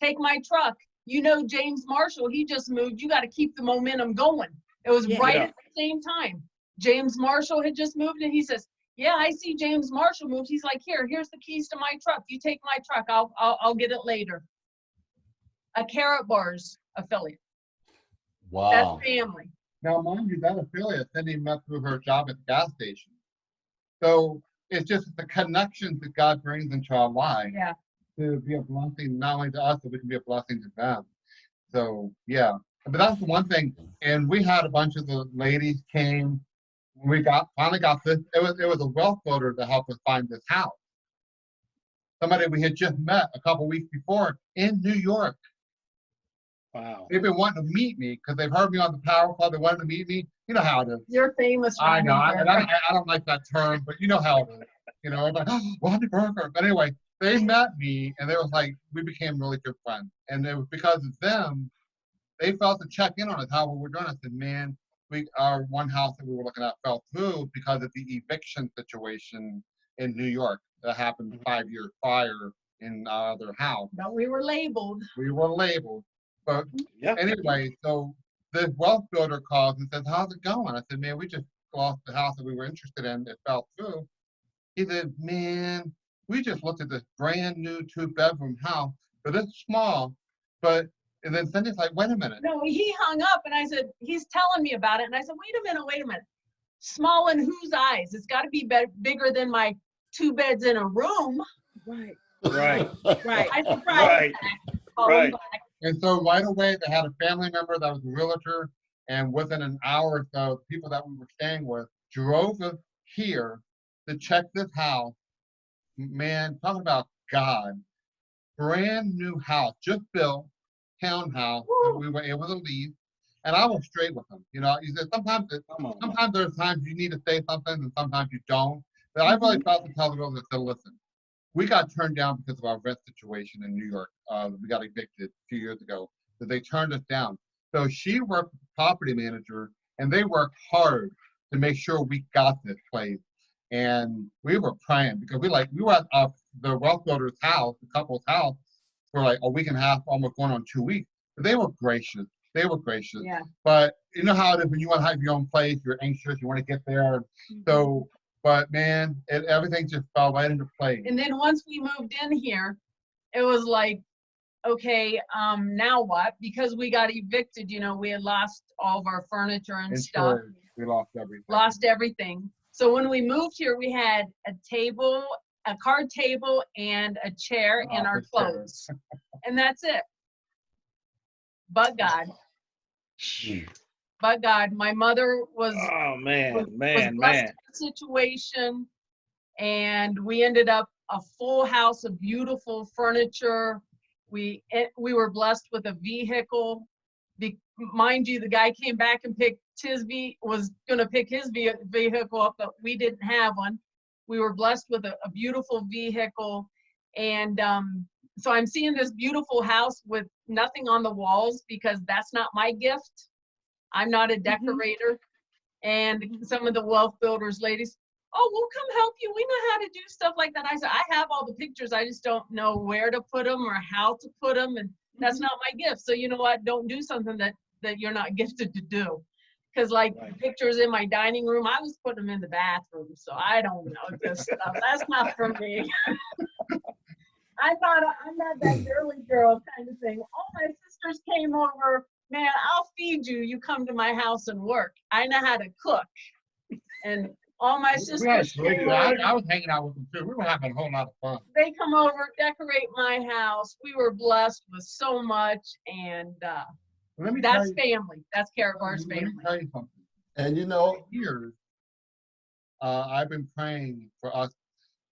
[SPEAKER 4] take my truck. You know, James Marshall, he just moved. You got to keep the momentum going. It was right
[SPEAKER 1] Yeah.
[SPEAKER 4] at the same time. James Marshall had just moved and he says, yeah, I see James Marshall moved. He's like, here's the keys to my truck. You take my truck. I'll get it later. A Karatbars affiliate.
[SPEAKER 3] Wow.
[SPEAKER 4] That's family.
[SPEAKER 5] Now, mind you, that affiliate Cyndi met through her job at the gas station. So it's just the connections that God brings into our life
[SPEAKER 4] Yeah.
[SPEAKER 5] to be a blessing, not only to us, but we can be a blessing to them. So, yeah. But that's the one thing. And we had a bunch of the ladies came. We finally got this. It was a wealth builder to help us find this house. Somebody we had just met a couple weeks before in New York.
[SPEAKER 1] Wow.
[SPEAKER 5] They've been wanting to meet me because they've heard me on the Power Club. They wanted to meet me. You know how it is.
[SPEAKER 4] You're famous.
[SPEAKER 5] I know.
[SPEAKER 4] Rodney
[SPEAKER 5] I
[SPEAKER 4] Berger.
[SPEAKER 5] don't like that term, but you know how it is. You know, like, oh, Rodney Berger. But anyway, they met me and they was like, we became really good friends. And it was because of them, they felt to check in on us, how we were doing. I said, man, our one house that we were looking at fell through because of the eviction situation in New York that happened 5 years prior in our other house.
[SPEAKER 4] But we were labeled.
[SPEAKER 5] We were labeled. But
[SPEAKER 1] Yeah.
[SPEAKER 5] anyway, so the wealth builder calls and says, how's it going? I said, man, we just lost the house that we were interested in. It fell through. He said, man, we just looked at this brand new 2-bedroom house, but it's small. But, and then Cindy's like, wait a minute.
[SPEAKER 4] No, he hung up and I said, he's telling me about it. And I said, wait a minute. Small in whose eyes? It's got to be bigger than my 2 beds in a room.
[SPEAKER 2] Right.
[SPEAKER 1] Right.
[SPEAKER 2] Right.
[SPEAKER 4] I said,
[SPEAKER 1] Right. Right.
[SPEAKER 5] And so right away, they had a family member that was a realtor. And within an hour or so, people that we were staying with drove us here to check this house. Man, talking about God. Brand new house, just built, townhouse that we were able to leave. And I was straight with them. You know, he said sometimes there's times you need to say something and sometimes you don't. But I really felt to tell the realtor, I said, listen, we got turned down because of our rent situation in New York. We got evicted a few years ago. So they turned us down. So she worked with the property manager and they worked hard to make sure we got this place. And we were praying because we were at the wealth builder's house, the couple's house, for like a week and a half, almost going on 2 weeks. But they were gracious. They were gracious.
[SPEAKER 4] Yeah.
[SPEAKER 5] But you know how it is when you want to have your own place, you're anxious, you want to get there. So, but man, everything just fell right into place.
[SPEAKER 4] And then once we moved in here, it was like, okay, now what? Because we got evicted, you know, we had lost all of our furniture and stuff.
[SPEAKER 5] Storage, we lost everything.
[SPEAKER 4] Lost everything. So when we moved here, we had a table, a card table, and a chair and our
[SPEAKER 5] Office chair.
[SPEAKER 4] clothes. And that's it. But God. But God, my mother was
[SPEAKER 1] Oh man,
[SPEAKER 4] was
[SPEAKER 1] man,
[SPEAKER 4] blessed
[SPEAKER 1] man.
[SPEAKER 4] in the situation, and we ended up a full house of beautiful furniture. We were blessed with a vehicle, Mind you, the guy came back and was going to pick his vehicle up, but we didn't have one. We were blessed with a beautiful vehicle. And so I'm seeing this beautiful house with nothing on the walls because that's not my gift. I'm not a decorator. And some of the wealth builders ladies, oh, we'll come help you. We know how to do stuff like that. I said, I have all the pictures. I just don't know where to put them or how to put them. And that's not my gift. So you know what? Don't do something that you're not gifted to do. Because like pictures in my dining room, I was putting them in the bathroom. So I don't know this stuff. That's not for me. I thought I'm not that girly girl kind of thing. Oh, my sisters came over. Man, I'll feed you. You come to my house and work. I know how to cook. And all my sisters came over.
[SPEAKER 5] I was hanging out with them too. We were having a whole lot of fun.
[SPEAKER 4] They come over, decorate my house. We were blessed with so much. And that's family. That's Karatbars family.
[SPEAKER 5] Let me tell you something.
[SPEAKER 3] And you know,
[SPEAKER 5] for years, I've been praying for us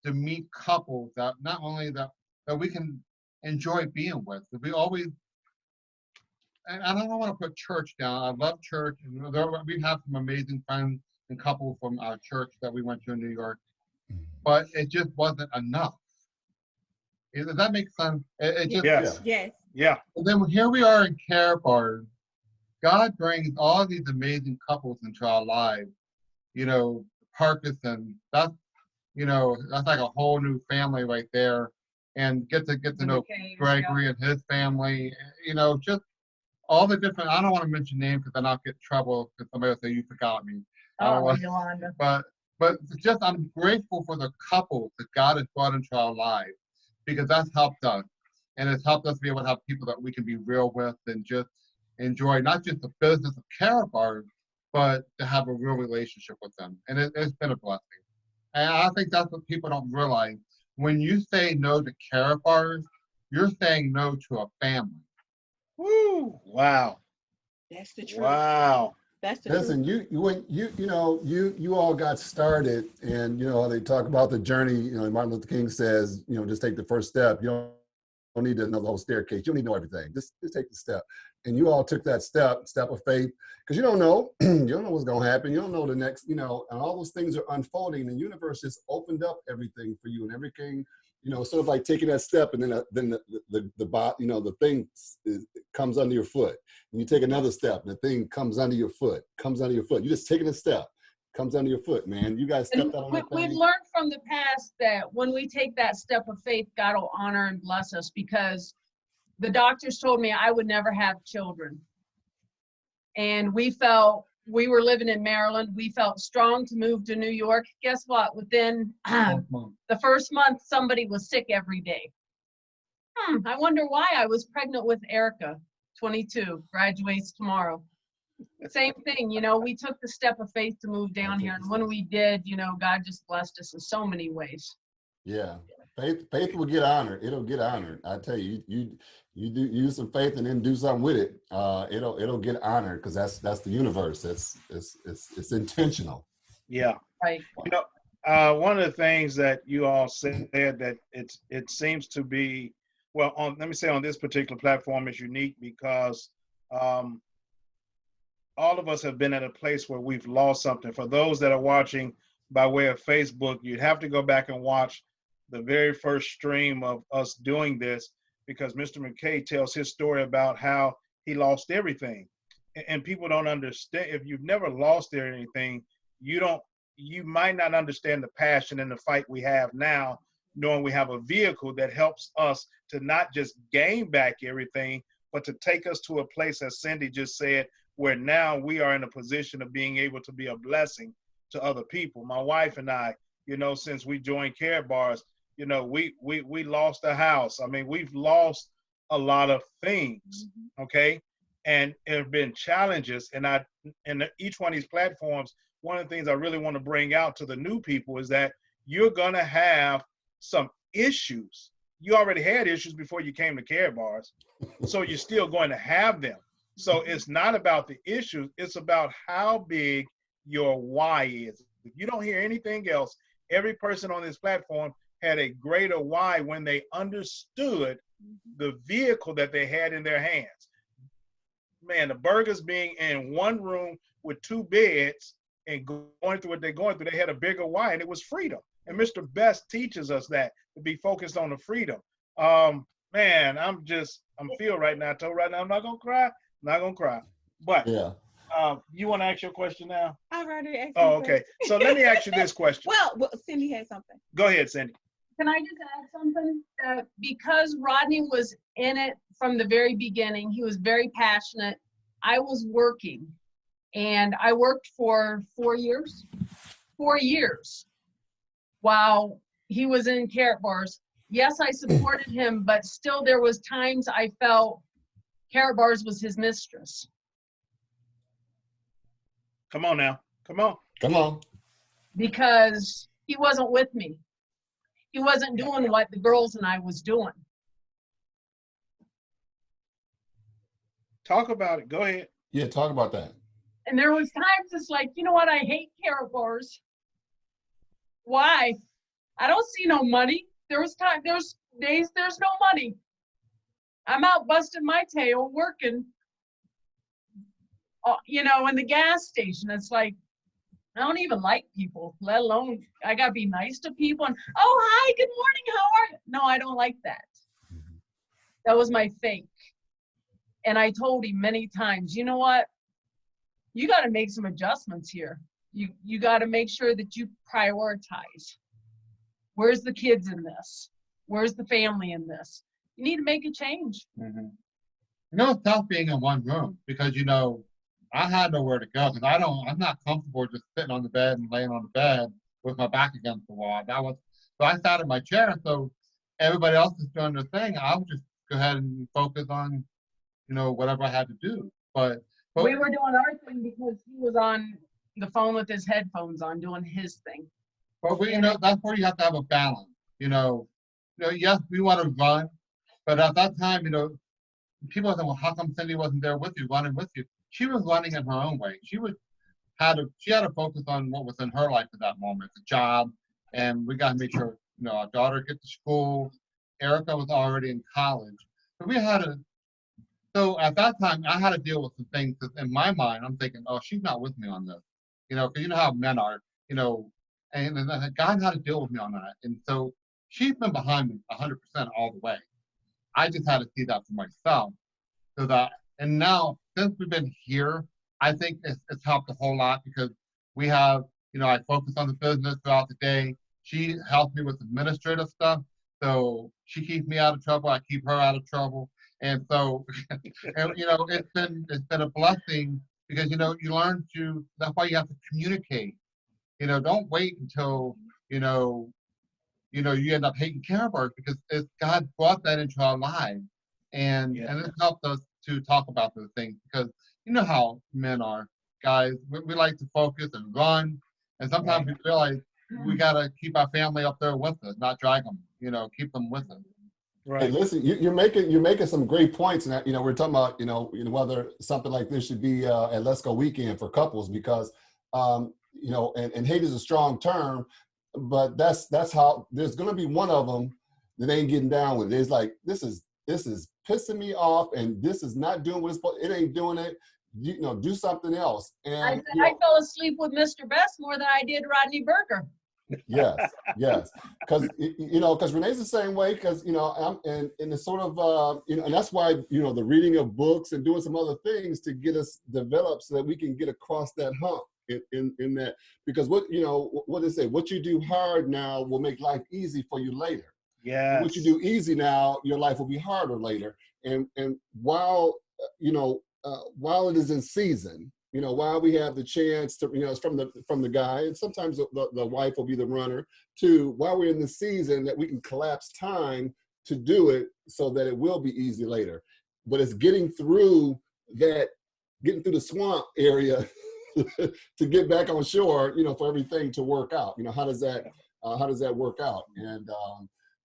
[SPEAKER 5] to meet couples that not only that we can enjoy being with. We always, and I don't want to put church down. I love church, and we have some amazing friends and couples from our church that we went to in New York, but it just wasn't enough. Does that make sense? It just,
[SPEAKER 2] Yes.
[SPEAKER 1] Yeah.
[SPEAKER 5] And then here we are in Karatbars. God brings all these amazing couples into our lives. You know, Parkerson, that's like a whole new family right there. And get to know Gregory and his family, just all the different, I don't want to mention names because then I'll get in trouble because somebody will say you forgot me.
[SPEAKER 4] Yolanda.
[SPEAKER 5] But just I'm grateful for the couples that God has brought into our lives because that's helped us. And it's helped us be able to have people that we can be real with and just enjoy not just the business of Karatbars, but to have a real relationship with them. And it's been a blessing. And I think that's what people don't realize. When you say no to Karatbars, you're saying no to a family.
[SPEAKER 1] Woo! Wow.
[SPEAKER 2] That's the truth.
[SPEAKER 1] Wow.
[SPEAKER 2] That's the
[SPEAKER 3] listen,
[SPEAKER 2] truth.
[SPEAKER 3] you all got started, and they talk about the journey. Martin Luther King says, just take the first step. You don't need to know the whole staircase. You don't need to know everything. Just take the step. And you all took that step of faith, because you don't know, you don't know what's going to happen. You don't know the next, and all those things are unfolding. The universe just opened up everything for you, and everything, sort of like taking that step, and then the thing comes under your foot, and you take another step, and the thing comes under your foot. You're just taking a step, comes under your foot, man. You guys stepped out on that thing.
[SPEAKER 4] We've learned from the past that when we take that step of faith, God will honor and bless us, because the doctors told me I would never have children. And we were living in Maryland. We felt strong to move to New York. Guess what? Within the first month, somebody was sick every day. I wonder why. I was pregnant with Erica, 22, graduates tomorrow. Same thing, we took the step of faith to move down here. And when we did, God just blessed us in so many ways.
[SPEAKER 3] Yeah. Faith will get honored. It'll get honored. I tell you, you use some faith and then do something with it. It'll get honored, because that's the universe. It's intentional.
[SPEAKER 1] Yeah.
[SPEAKER 4] Right.
[SPEAKER 1] One of the things that you all said that it seems to be, well, let me say on this particular platform is unique because all of us have been at a place where we've lost something. For those that are watching by way of Facebook, you'd have to go back and watch the very first stream of us doing this, because Mr. McKay tells his story about how he lost everything. And people don't understand. If you've never lost anything, you might not understand the passion and the fight we have now, knowing we have a vehicle that helps us to not just gain back everything, but to take us to a place, as Cyndi just said, where now we are in a position of being able to be a blessing to other people. My wife and I, since we joined Karatbars, we lost a house. I mean, we've lost a lot of things, okay? And there have been challenges. And each one of these platforms, one of the things I really want to bring out to the new people is that you're going to have some issues. You already had issues before you came to Karatbars, so you're still going to have them. So it's not about the issues. It's about how big your why is. If you don't hear anything else, every person on this platform had a greater why when they understood the vehicle that they had in their hands. man, the Bergers being in one room with 2 beds and going through what they're going through, they had a bigger why, and it was freedom. And Mr. Best teaches us that, to be focused on the freedom. Man, I'm feel right now. I told right now I'm not gonna cry. I'm not gonna cry. But
[SPEAKER 3] Yeah.
[SPEAKER 1] you want to ask your question now?
[SPEAKER 2] I've already asked.
[SPEAKER 1] Oh, okay. So let me ask you this question.
[SPEAKER 2] Well, Cyndi had something.
[SPEAKER 1] Go ahead, Cyndi.
[SPEAKER 4] Can I just add something? Because Rodney was in it from the very beginning, he was very passionate. I was working, and I worked for 4 years. 4 years while he was in Karatbars. Yes, I supported him, but still there was times I felt Karatbars was his mistress.
[SPEAKER 1] Come on now. Come on.
[SPEAKER 3] Come on.
[SPEAKER 4] Because he wasn't with me. He wasn't doing what the girls and I was doing.
[SPEAKER 1] Talk about it. Go ahead.
[SPEAKER 3] Yeah, talk about that.
[SPEAKER 4] And there was times it's like, you know what, I hate Karatbars. Why? I don't see no money. There's days there's no money. I'm out busting my tail working, in the gas station. It's like, I don't even like people, let alone I gotta be nice to people. And, oh, hi, good morning, how are you? No, I don't like that. That was my fake. And I told him many times, you know what? You got to make some adjustments here. You got to make sure that you prioritize. Where's the kids in this? Where's the family in this? You need to make a change.
[SPEAKER 5] Mm-hmm. It's tough being in one room because, I had nowhere to go because I'm not comfortable just sitting on the bed and laying on the bed with my back against the wall. So I sat in my chair. So everybody else is doing their thing. I'll just go ahead and focus on, whatever I had to do. But
[SPEAKER 4] we were doing our thing because he was on the phone with his headphones on doing his thing.
[SPEAKER 5] But that's where you have to have a balance. Yes, we want to run, but at that time, people say, well, how come Cyndi wasn't there with you, running with you? She was running in her own way. She had to focus on what was in her life at that moment, the job, and we got to make sure, our daughter get to school. Erica was already in college, so So at that time, I had to deal with some things. Cause in my mind, I'm thinking, oh, she's not with me on this, because you know how men are, and God had to deal with me on that. And so she's been behind me 100% all the way. I just had to see that for myself. And now, since we've been here, I think it's helped a whole lot because we have, I focus on the business throughout the day. She helps me with administrative stuff. So she keeps me out of trouble. I keep her out of trouble. And so, it's been a blessing because, you learn that's why you have to communicate. Don't wait until, you end up hating Karatbars because God brought that into our lives. And it's helped us to talk about those things because you know how men are, guys. We like to focus and run. And sometimes we realize we got to keep our family up there with us, not drag them, keep them with us.
[SPEAKER 1] Right.
[SPEAKER 3] Hey, listen, you're making some great points, and we're talking about whether something like this should be at Let's Go Weekend for couples because and hate is a strong term, but that's how there's going to be one of them that ain't getting down with it. It's like this is pissing me off, and this is not doing what it's supposed. It ain't doing it. Do something else. And
[SPEAKER 4] I fell asleep with Mr. Best more than I did Rodney Berger.
[SPEAKER 3] Yes, because Renee's the same way. Because I'm and it's sort of and that's why the reading of books and doing some other things to get us developed so that we can get across that hump in that. Because what they say, what you do hard now will make life easy for you later.
[SPEAKER 1] Yeah.
[SPEAKER 3] What you do easy now, your life will be harder later. And while while it is in season, while we have the chance to, it's from the guy, and sometimes the wife will be the runner, to while we're in the season that we can collapse time to do it so that it will be easy later. But it's getting through the swamp area to get back on shore, for everything to work out. How does that work out? And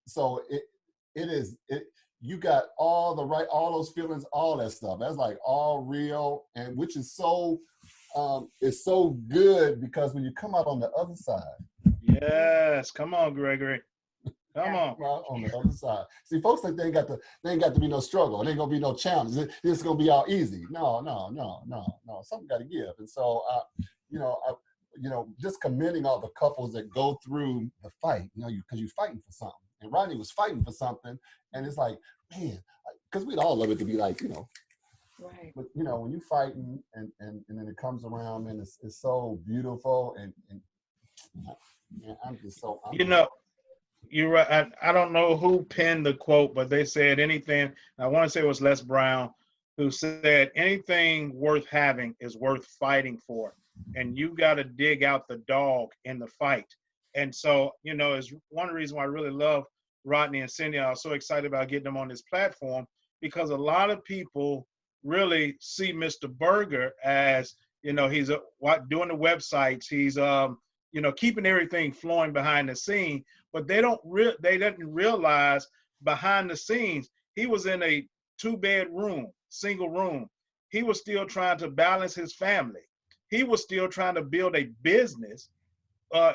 [SPEAKER 3] so you got all those feelings, all that stuff. That's like all real, and which is so it's so good because when you come out on the other side.
[SPEAKER 1] Yes, come on, Gregory. Come on.
[SPEAKER 3] On the other side. See, folks think they ain't got to be no struggle. It ain't gonna be no challenge. It's gonna be all easy. No. Something got to give. And so, just commending all the couples that go through the fight. Because you're fighting for something. And Rodney was fighting for something, and it's like, man, because we'd all love it to be like,
[SPEAKER 2] Right.
[SPEAKER 3] But when you fighting and then it comes around, man, it's so beautiful and I'm just so.
[SPEAKER 1] You're right. I don't know who penned the quote, but they said anything. I want to say it was Les Brown, who said anything worth having is worth fighting for, and you got to dig out the dog in the fight. And so, is one reason why I really love Rodney and Cyndi. I was so excited about getting them on this platform because a lot of people really see Mr. Berger as, he's doing the websites. He's, keeping everything flowing behind the scene, but they didn't realize behind the scenes, he was in a 2-bed room, single room. He was still trying to balance his family. He was still trying to build a business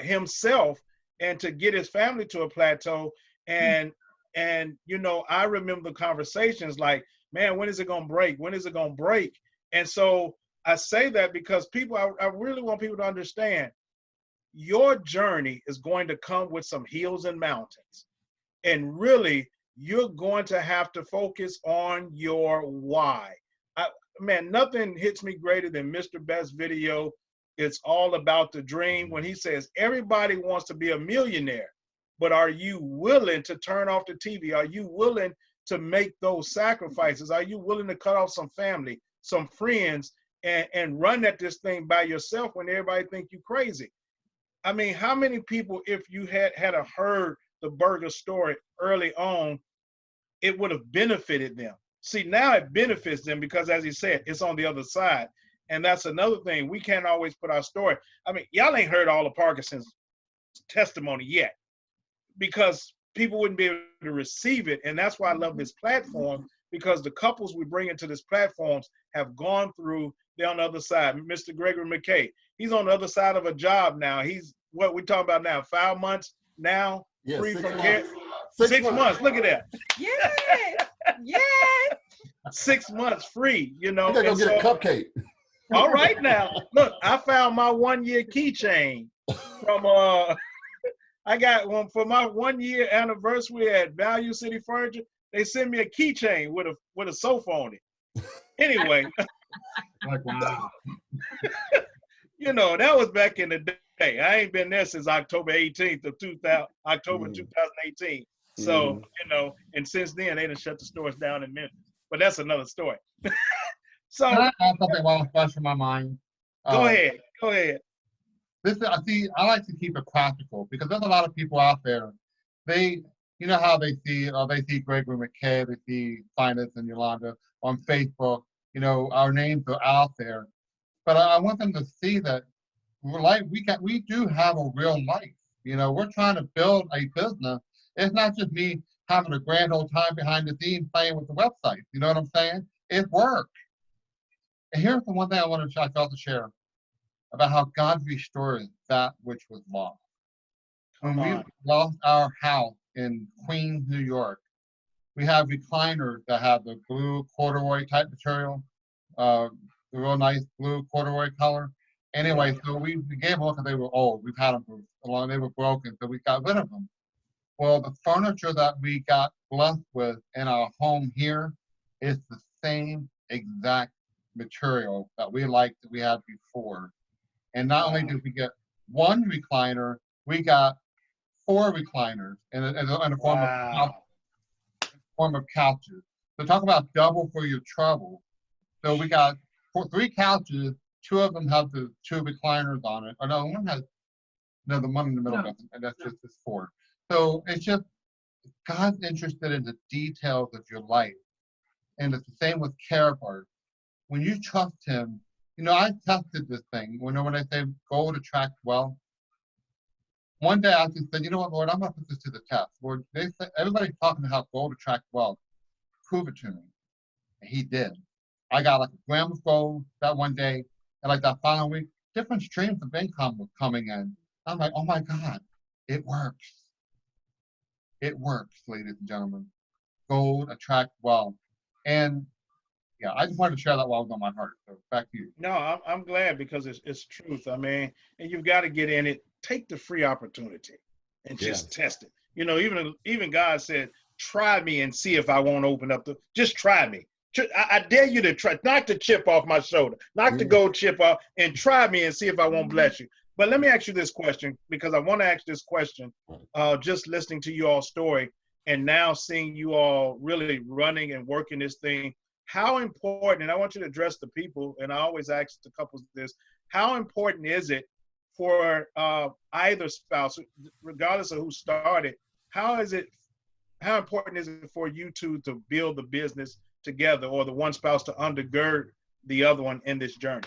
[SPEAKER 1] himself and to get his family to a plateau. And I remember the conversations like, man, when is it going to break? When is it going to break? And so I say that because I really want people to understand your journey is going to come with some hills and mountains. And really, you're going to have to focus on your why. Nothing hits me greater than Mr. Best's video. It's all about the dream when he says, everybody wants to be a millionaire, but are you willing to turn off the TV? Are you willing to make those sacrifices? Are you willing to cut off some family, some friends, and run at this thing by yourself when everybody think you crazy? I mean, how many people, if you had heard the Berger story early on, it would have benefited them? See, now it benefits them because, as he said, it's on the other side. And that's another thing. We can't always put our story. I mean, y'all ain't heard all of Parkerson's testimony yet because people wouldn't be able to receive it. And that's why I love this platform, because the couples we bring into this platforms have gone through, they're on the other side. Mr. Gregory McKay, he's on the other side of a job now. He's, what we talking about now, 5 months now,
[SPEAKER 3] Yeah,
[SPEAKER 1] free
[SPEAKER 3] 6
[SPEAKER 1] from
[SPEAKER 3] months.
[SPEAKER 1] care. 6 months, look at that.
[SPEAKER 2] Yes. Yes.
[SPEAKER 1] 6 months free,
[SPEAKER 3] I gotta go get a cupcake.
[SPEAKER 1] All right now, look, I found my 1-year keychain from I got one for my 1-year anniversary at Value City Furniture. They sent me a keychain with a sofa on it. Anyway,
[SPEAKER 5] Like, wow.
[SPEAKER 1] that was back in the day. I ain't been there since October 18th of 2018. So, and since then they done shut the stores down in Memphis. But that's another story. So
[SPEAKER 5] Can I add something while it's fresh in my mind?
[SPEAKER 1] go ahead.
[SPEAKER 5] I like to keep it practical because there's a lot of people out there. How they see Gregory McKay, they see Finis and Yolanda on Facebook. Our names are out there, but I want them to see that we do have a real life. We're trying to build a business. It's not just me having a grand old time behind the scenes playing with the website. You know what I'm saying? It's work. And here's the one thing I want to share about how God restores that which was lost. When we lost our house in Queens, New York, we have recliners that have the blue corduroy type material, the real nice blue corduroy color. Anyway, so we gave them because they were old. We've had them for a long, they were broken, so we got rid of them. Well, the furniture that we got blessed with in our home here is the same exact material that we had before. And not only did we get one recliner, we got 4 recliners in the form of couches. So talk about double for your trouble. So we got 3 couches. 2 of them have the 2 recliners on it. Oh no, one has the one in the middle doesn't, and that's just this 4. So it's just God's interested in the details of your life, and it's the same with Karatbars. When you trust Him, I tested this thing. When I say gold attracts wealth, one day I just said, you know what, Lord, I'm going to put this to the test. Lord, everybody's talking about how gold attracts wealth. Prove it to me. And He did. I got like a gram of gold that one day, and like that following week, different streams of income were coming in. I'm like, oh my God, it works. It works, ladies and gentlemen. Gold attracts wealth. And yeah, I just wanted to share that while it was on my heart. So back to you.
[SPEAKER 1] No, I'm glad because it's truth. I mean, and you've got to get in it. Take the free opportunity and just test it. You know, even God said, try me and see if I won't open up just try me. I dare you to try, knock the chip off my shoulder, knock the gold chip off, and try me and see if I won't bless you. But let me ask you this question, because I want to ask this question, just listening to you all's story and now seeing you all really running and working this thing. How important, and I want you to address the people, and I always ask the couples this, how important is it for either spouse, regardless of who started, how important is it for you two to build the business together, or the one spouse to undergird the other one in this journey?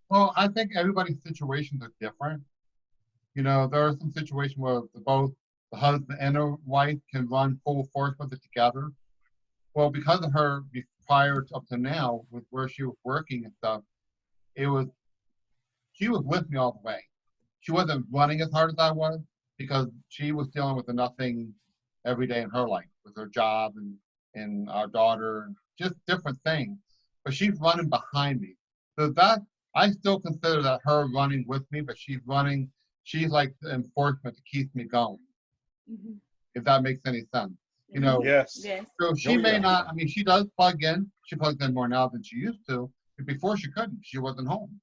[SPEAKER 5] Well, I think everybody's situations are different. You know, there are some situations where both the husband and the wife can run full force with it together. Well, because of her prior to up to now, with where she was working and stuff, she was with me all the way. She wasn't running as hard as I was because she was dealing with nothing every day in her life with her job and our daughter and just different things. But she's running behind me. So that, I still consider that her running with me, but she's like the enforcement that keeps me going. Mm-hmm. If that makes any sense. You know,
[SPEAKER 1] yes.
[SPEAKER 5] So she may not, I mean, she does plug in. She plugs in more now than she used to. But before she couldn't, she wasn't home.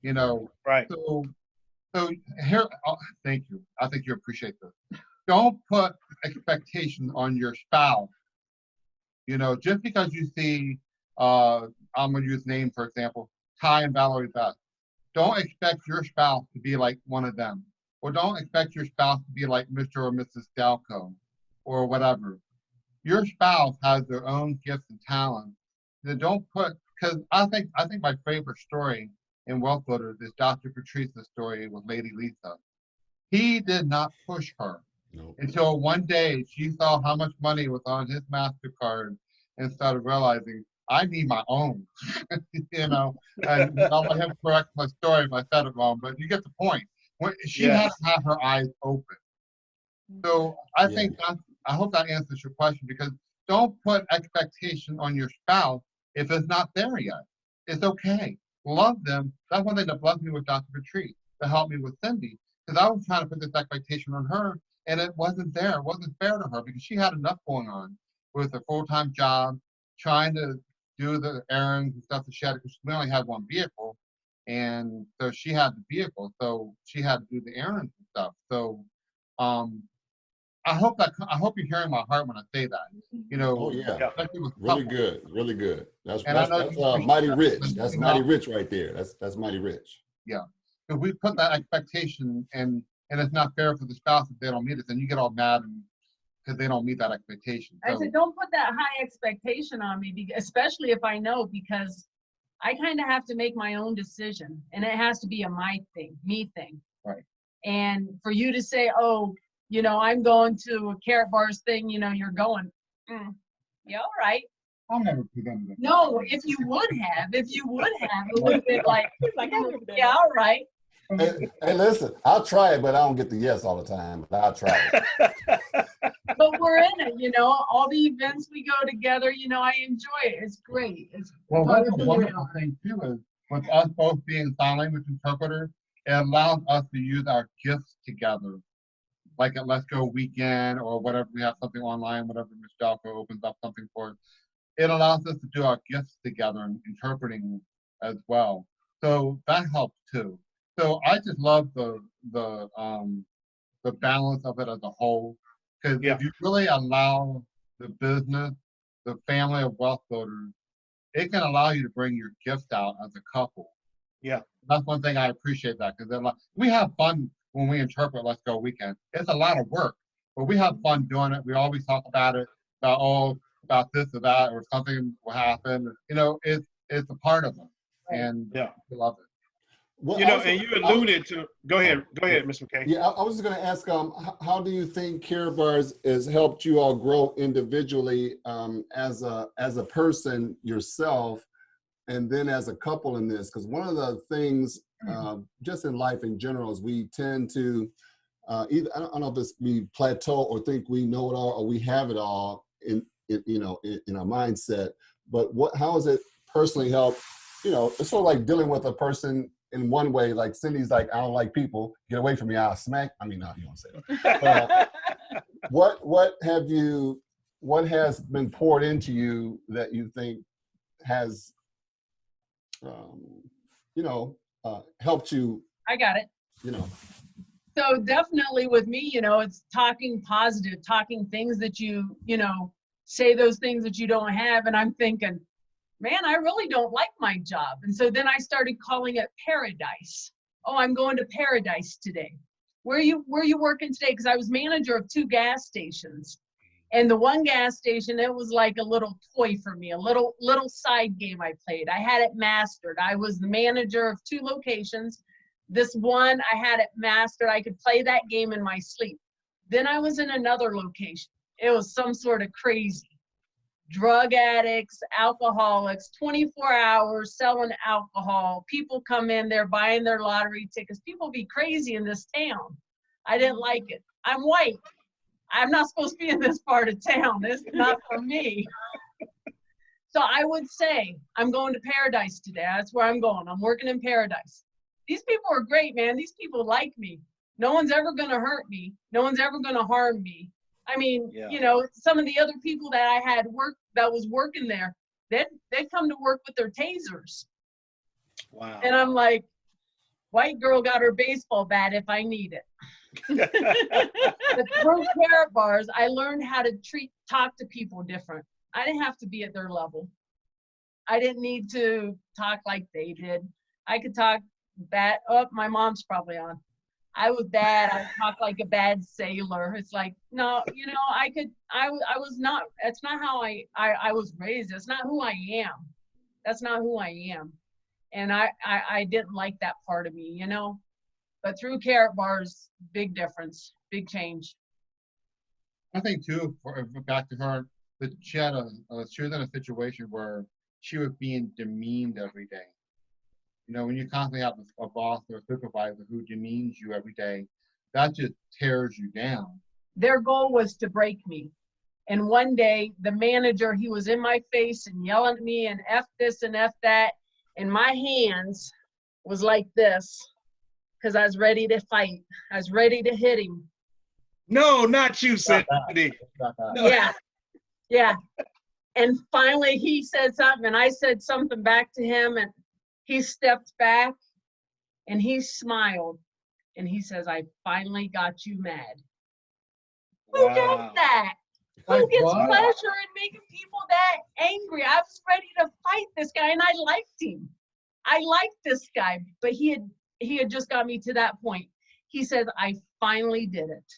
[SPEAKER 5] You know,
[SPEAKER 1] right.
[SPEAKER 5] So here, thank you. I think you appreciate this. Don't put expectations on your spouse. You know, just because you see, I'm going to use names, for example, Ty and Valerie Beth. Don't expect your spouse to be like one of them. Or don't expect your spouse to be like Mr. or Mrs. Dalco or whatever. Your spouse has their own gifts and talents. Then don't put, because I think my favorite story in Wealth Builders is Dr. Patrice's story with Lady Lisa. He did not push her until one day she saw how much money was on his MasterCard and started realizing, I need my own. You know, and I'll let him correct my story if I said it wrong, but you get the point. She had to have her eyes open. So I think I hope that answers your question, because don't put expectation on your spouse if it's not there yet. It's okay. Love them. That's one thing that blessed me with Dr. Patrice, to help me with Cyndi, because I was trying to put this expectation on her, and it wasn't there. It wasn't fair to her because she had enough going on with a full-time job, trying to do the errands and stuff that she had, because we only had one vehicle. And so she had the vehicle, so she had to do the errands and stuff. So I hope you're hearing my heart when I say that. You know,
[SPEAKER 3] really good. That's mighty rich. That's mighty rich right there. That's mighty rich.
[SPEAKER 5] Yeah, because we put that expectation, and it's not fair for the spouse if they don't meet it, and you get all mad because they don't meet that expectation. So,
[SPEAKER 4] I said, don't put that high expectation on me, especially if I know, because I kind of have to make my own decision, and it has to be a me thing.
[SPEAKER 5] Right.
[SPEAKER 4] And for you to say, oh, you know, I'm going to a Karatbars thing, you know, you're going, yeah, all right.
[SPEAKER 5] I'll never do that.
[SPEAKER 4] No, if you would have, it would have been like, yeah, all right.
[SPEAKER 3] Hey, listen, I'll try it, but I don't get the yes all the time. But I'll try it.
[SPEAKER 4] But we're in it, you know, all the events we go together, you know, I enjoy it. It's great.
[SPEAKER 5] Well, that's a wonderful thing too, is with us both being sign language interpreters, it allows us to use our gifts together. Like at Let's Go Weekend or whatever, we have something online, whatever Ms. Dalco opens up something for us. It allows us to do our gifts together and interpreting as well. So that helps too. So I just love the balance of it as a whole. Because if you really allow the business, the family of wealth builders, it can allow you to bring your gifts out as a couple.
[SPEAKER 1] Yeah.
[SPEAKER 5] That's one thing I appreciate that, because we have fun when we interpret Let's Go Weekend. It's a lot of work, but we have fun doing it. We always talk about it, about this or that, or something will happen. You know, it's a part of it, and we love it.
[SPEAKER 1] Well, you know, and you alluded to. Go ahead, Mr. McKay.
[SPEAKER 3] Yeah, I was just going to ask, how do you think Karatbars has helped you all grow individually as a person yourself, and then as a couple in this? Because one of the things just in life in general is we tend to either I don't know if it's we plateau or think we know it all or we have it all in our mindset. But how has it personally helped? It's sort of like dealing with a person in one way. Like Cindy's like, I don't like people. Get away from me. I'll smack. I mean, no, you don't say that. What has been poured into you that you think has, helped you?
[SPEAKER 4] I got it. So definitely with me, it's talking positive, talking things that say those things that you don't have. And I'm thinking, man, I really don't like my job. And so then I started calling it paradise. Oh, I'm going to paradise today. Where are you working today? Because I was manager of 2 gas stations. And the one gas station, it was like a little toy for me, a little side game I played. I had it mastered. I was the manager of 2 locations. This one, I had it mastered. I could play that game in my sleep. Then I was in another location. It was some sort of crazy. Drug addicts, alcoholics, 24 hours selling alcohol. People come in, they're buying their lottery tickets. People be crazy in this town. I didn't like it. I'm white. I'm not supposed to be in this part of town. This is not for me. So I would say, I'm going to paradise today. That's where I'm going. I'm working in paradise. These people are great, man. These people like me. No one's ever going to hurt me. No one's ever going to harm me. I mean, some of the other people that I had that was working there, they'd come to work with their tasers.
[SPEAKER 1] Wow.
[SPEAKER 4] And I'm like, white girl got her baseball bat if I need it. But through Karatbars, I learned how to talk to people different. I didn't have to be at their level. I didn't need to talk like they did. I could talk bad. Oh, my mom's probably on. I was bad. I talk like a bad sailor. It's like, no, I was not, that's not how I was raised. That's not who I am. That's not who I am. And I didn't like that part of me, but through Karatbars, big difference, big change.
[SPEAKER 5] I think too, back to her, that she was in a situation where she was being demeaned every day. When you constantly have a boss or a supervisor who demeans you every day, that just tears you down.
[SPEAKER 4] Their goal was to break me. And one day, the manager, he was in my face and yelling at me and F this and F that. And my hands was like this because I was ready to fight. I was ready to hit him.
[SPEAKER 1] No, not you, Cyndi.
[SPEAKER 4] No. Yeah. And finally, he said something, and I said something back to him, and he stepped back, and he smiled, and he says, I finally got you mad. Who does that? Who gets pleasure in making people that angry? I was ready to fight this guy, and I liked him. I liked this guy, but he had just got me to that point. He says, I finally did it.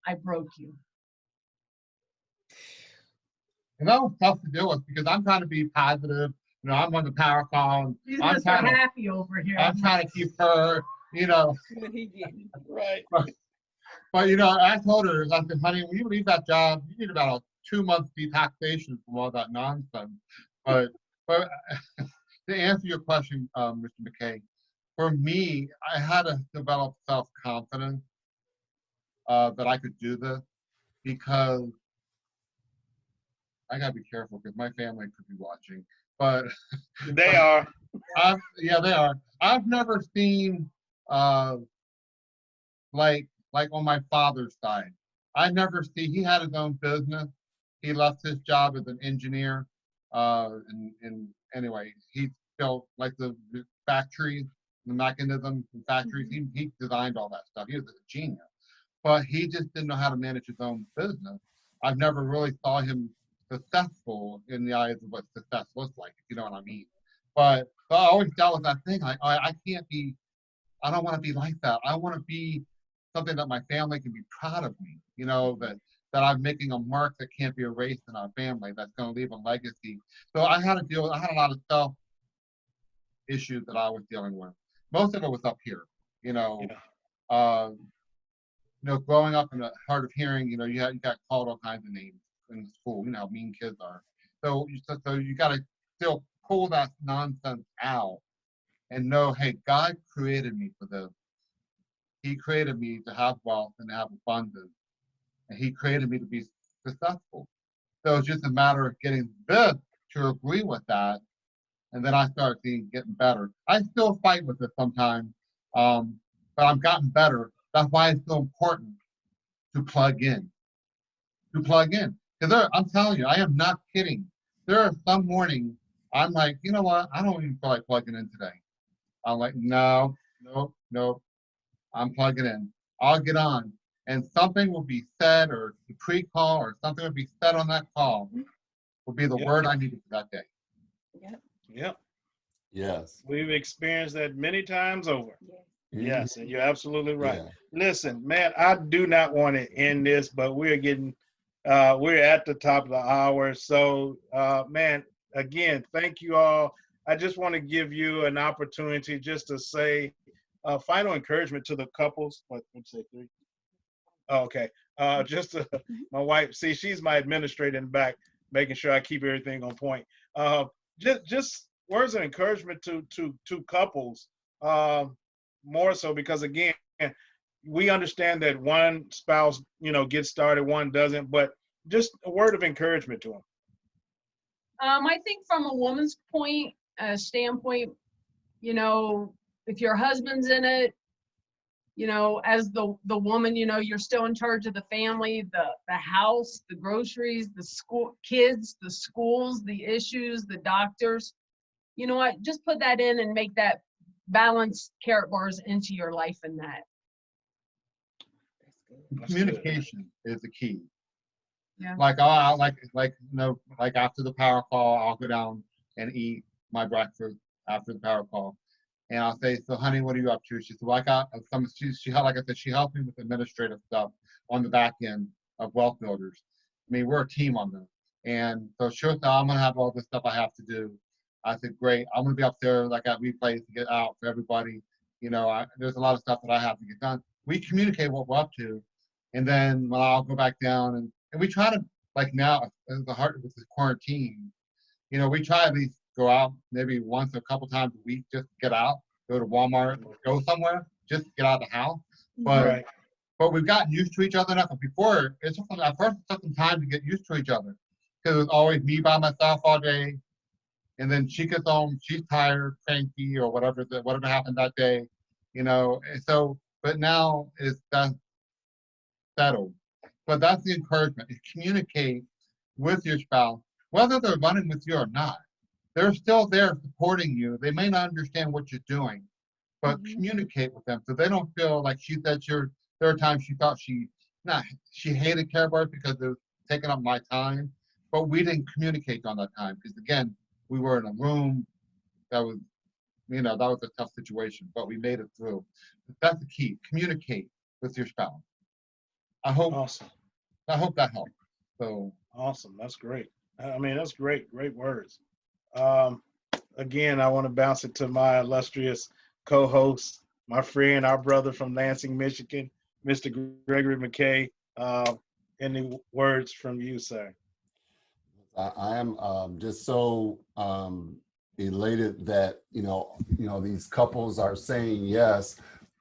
[SPEAKER 4] I broke you.
[SPEAKER 5] And that was tough to deal with because I'm trying to be positive. I'm on the power call.
[SPEAKER 4] He's Mr. Happy over here.
[SPEAKER 5] I'm trying to keep her,
[SPEAKER 1] Right.
[SPEAKER 5] But I told her, I said, honey, when you leave that job, you need about a 2-month detoxification from all that nonsense. But to answer your question, Mr. McKay, for me, I had to develop self-confidence that I could do this because I gotta be careful because my family could be watching. But
[SPEAKER 1] they are.
[SPEAKER 5] Yeah, they are. I've never seen like on my father's side. He had his own business. He left his job as an engineer. And anyway, he built like the factories, the mechanisms and factories. He designed all that stuff. He was a genius. But he just didn't know how to manage his own business. I've never really saw him successful in the eyes of what success looks like, if you know what I mean. But I always dealt with that thing. I can't be, I don't want to be like that. I want to be something that my family can be proud of me, that I'm making a mark that can't be erased in our family, that's going to leave a legacy. So I had a lot of self issues that I was dealing with. Most of it was up here, growing up in the hard of hearing, you got called all kinds of names in school, how mean kids are. So you got to still pull that nonsense out and know, hey, God created me for this. He created me to have wealth and to have abundance. And he created me to be successful. So it's just a matter of getting this to agree with that. And then I start getting better. I still fight with it sometimes, but I've gotten better. That's why it's so important to plug in. To plug in. Because I'm telling you, I am not kidding. There are some mornings I'm like, you know what? I don't even feel like plugging in today. I'm like, no. I'm plugging in. I'll get on. And something will be said, or the pre-call, or something will be said on that call will be the word I needed for that day.
[SPEAKER 1] Yep.
[SPEAKER 3] Yes.
[SPEAKER 1] We've experienced that many times over. Yes, and you're absolutely right.
[SPEAKER 3] Yeah.
[SPEAKER 1] Listen, man, I do not want to end this, but we're at the top of the hour. So, man, again, thank you all. I just want to give you an opportunity just to say final encouragement to the couples. What would you say, 3? Oh, okay. My wife, see, she's my administrator in the back, making sure I keep everything on point. Just words of encouragement to couples, more so because, again, we understand that one spouse, gets started, one doesn't, but just a word of encouragement to them.
[SPEAKER 4] I think from a woman's standpoint, if your husband's in it, as the woman, you're still in charge of the family, the house, the groceries, the school, kids, the schools, the issues, the doctors. You know what? Just put that in and make that balance Karatbars into your life in that.
[SPEAKER 5] Communication is the key.
[SPEAKER 4] Yeah.
[SPEAKER 5] Like after the power call, I'll go down and eat my breakfast after the power call. And I'll say, so honey, what are you up to? She said, well, I got some, like I said, she helped me with administrative stuff on the back end of Wealth Builders. I mean, we're a team on this. And so sure, so I'm going to have all this stuff I have to do. I said, great. I'm going to be up there, like at replays to get out for everybody. There's a lot of stuff that I have to get done. We communicate what we're up to. And then I'll go back down and we try to, like now, with this quarantine, we try at least go out maybe once or a couple times a week, just get out, go to Walmart, or go somewhere, just get out of the house. But we've gotten used to each other now. Before, at first it took some time to get used to each other because it was always me by myself all day. And then she gets home, she's tired, cranky, or whatever happened that day, And so, but now that's settled. But that's the encouragement. You communicate with your spouse, whether they're running with you or not. They're still there supporting you. They may not understand what you're doing, but communicate with them so they don't feel like she said there are times she thought she hated Karatbars because it was taking up my time, but we didn't communicate on that time because again, we were in a room that was, that was a tough situation, but we made it through. That's the key. Communicate with your spouse.
[SPEAKER 1] Awesome.
[SPEAKER 5] I hope that helped. So
[SPEAKER 1] awesome. That's great. I mean, that's great. Great words. Again, I want to bounce it to my illustrious co-host, my friend, our brother from Lansing, Michigan, Mr. Gregory McKay. Any words from you, sir?
[SPEAKER 3] I am just so elated that these couples are saying yes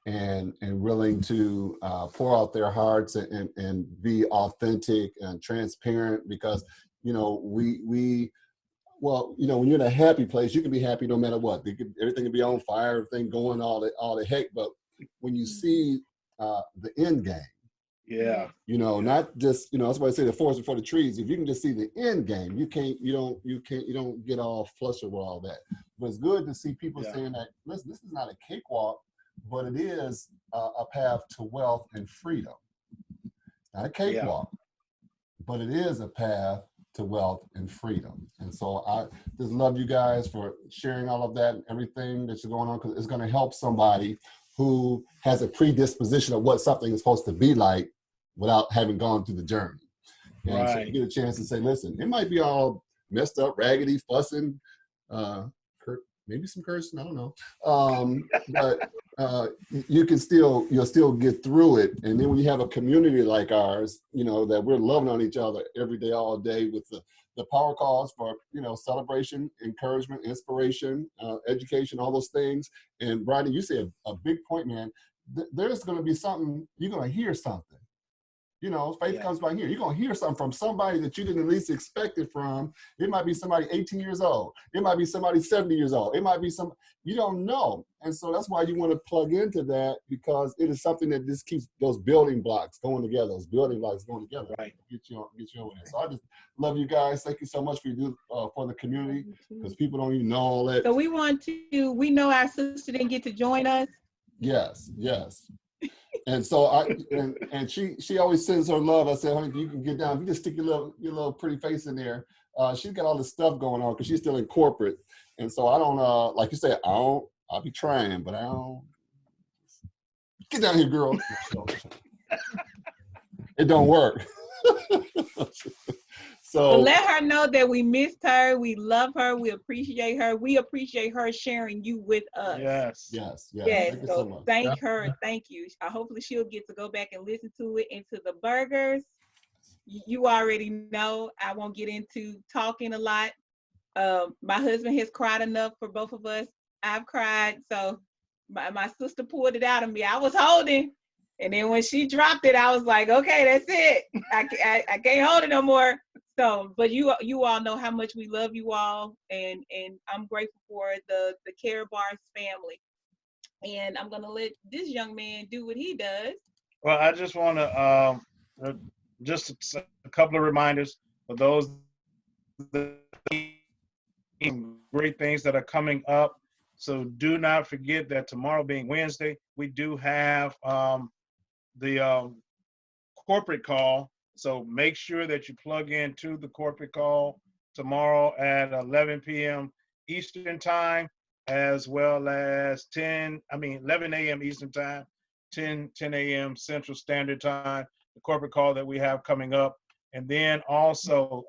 [SPEAKER 3] and willing to pour out their hearts and be authentic and transparent because when you're in a happy place, you can be happy no matter what. Everything can be on fire, everything going all the heck. But when you see the end game, not just that's why I say the forest before the trees. If you can just see the end game, you don't get all flustered with all that. But it's good to see people saying that. Listen, this is not a cakewalk, but it is a path to wealth and freedom. It's not a cakewalk, but it is a path to wealth and freedom. And so I just love you guys for sharing all of that and everything that's going on, because it's going to help somebody who has a predisposition of what something is supposed to be like without having gone through the journey. And so you get a chance to say, listen, it might be all messed up, raggedy, fussing, maybe some cursing, I don't know. But you'll still get through it. And then when you have a community like ours, that we're loving on each other every day, all day with the power calls for, celebration, encouragement, inspiration, education, all those things. And Rodney, you said a big point, man. there's going to be something, you're going to hear something. You know, faith comes by hearing. You're going to hear something from somebody that you didn't at least expect it from. It might be somebody 18 years old. It might be somebody 70 years old. It might be you don't know. And so that's why you want to plug into that, because it is something that just keeps those building blocks going together,
[SPEAKER 1] Right.
[SPEAKER 3] Get you over there. So I just love you guys. Thank you so much for you do for the community, because people don't even know all that.
[SPEAKER 2] So we know our sister didn't get to join us.
[SPEAKER 3] Yes. And so and she always sends her love. I said, honey, if you can get down, if you just stick your little pretty face in there. She's got all this stuff going on because she's still in corporate. And so I don't like you said, I'll be trying, but I don't get down here, girl. It don't work.
[SPEAKER 2] So let her know that we missed her. We love her. We appreciate her. We appreciate her sharing you with us.
[SPEAKER 1] Yes.
[SPEAKER 3] Thank you so much.
[SPEAKER 2] Thank her. Thank you. Hopefully she'll get to go back and listen to it. And to the Bergers, you already know I won't get into talking a lot. My husband has cried enough for both of us. I've cried. So my sister pulled it out of me. I was holding. And then when she dropped it, I was like, okay, that's it. I can't hold it no more. So, but you all know how much we love you all, and I'm grateful for the Karatbars family. And I'm gonna let this young man do what he does.
[SPEAKER 1] Well, I just want to just a couple of reminders for those great things that are coming up. So do not forget that tomorrow being Wednesday, we do have the corporate call. So make sure that you plug into the corporate call tomorrow at 11 p.m. Eastern time, as well as 11 a.m. Eastern time, 10 a.m. Central Standard Time, the corporate call that we have coming up. And then also,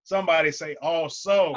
[SPEAKER 1] somebody say also,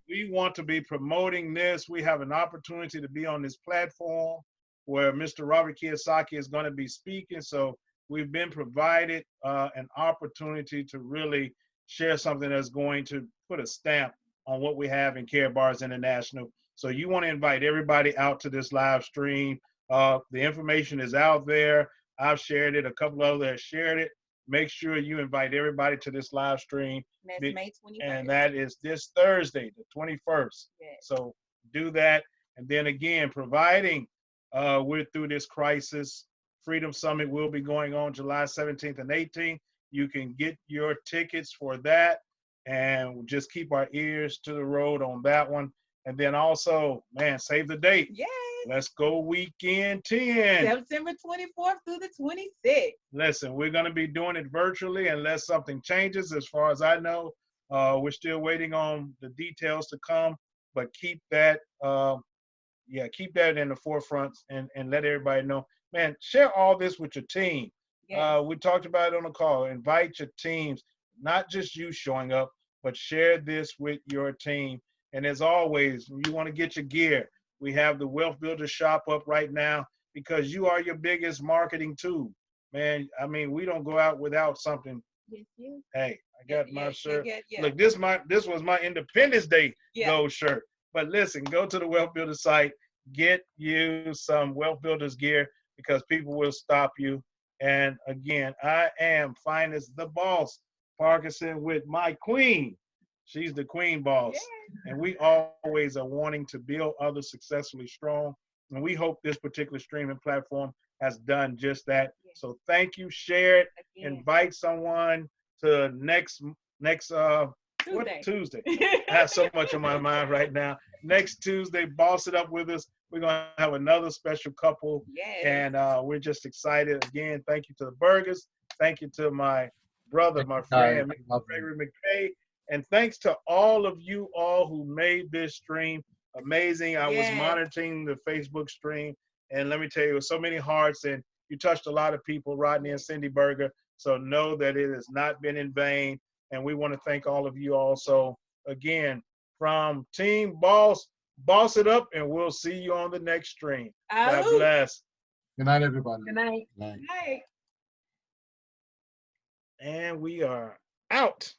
[SPEAKER 1] we want to be promoting this. We have an opportunity to be on this platform where Mr. Robert Kiyosaki is going to be speaking. So we've been provided an opportunity to really share something that's going to put a stamp on what we have in Karatbars International. So you want to invite everybody out to this live stream. The information is out there. I've shared it. A couple of others have shared it. Make sure you invite everybody to this live stream.
[SPEAKER 2] That's May 21st.
[SPEAKER 1] And that is this Thursday, the 21st. Yes. So do that. And then again, providing we're through this crisis, Freedom Summit will be going on July 17th and 18th. You can get your tickets for that, and we'll just keep our ears to the road on that one. And then also, save the date.
[SPEAKER 2] Yes.
[SPEAKER 1] Let's go weekend 10.
[SPEAKER 2] September 24th through the 26th.
[SPEAKER 1] Listen, we're going to be doing it virtually unless something changes. As far as I know, we're still waiting on the details to come, but keep that keep that in the forefront and let everybody know. Man, share all this with your team. Yes. We talked about it on the call. Invite your teams, not just you showing up, but share this with your team. And as always, you want to get your gear. We have the Wealth Builder shop up right now because you are your biggest marketing tool. Man, I mean, we don't go out without something. Yes. Hey, I got my shirt. Look, this was my Independence Day gold shirt. But listen, go to the Wealth Builder site, get you some Wealth Builders gear because people will stop you. And again, I am Finis the boss, Parkerson, with my queen. She's the queen boss. Yeah. And we always are wanting to build others successfully strong. And we hope this particular streaming platform has done just that. Yeah. So thank you. Share it. Again. Invite someone to next Tuesday. I have so much on my mind right now. Next Tuesday, boss it up with us. We're going to have another special couple. Yes. And we're just excited. Again, thank you to the Bergers. Thank you to my brother, my friend, Gregory McKay. And thanks to all of you all who made this stream amazing. I was monitoring the Facebook stream. And let me tell you, so many hearts. And you touched a lot of people, Rodney and Cyndi Berger. So know that it has not been in vain. And we want to thank all of you also. Again, from Team Boss, boss it up, and we'll see you on the next stream. God bless.
[SPEAKER 5] Good night, everybody.
[SPEAKER 2] Good night. Good night.
[SPEAKER 1] And we are out.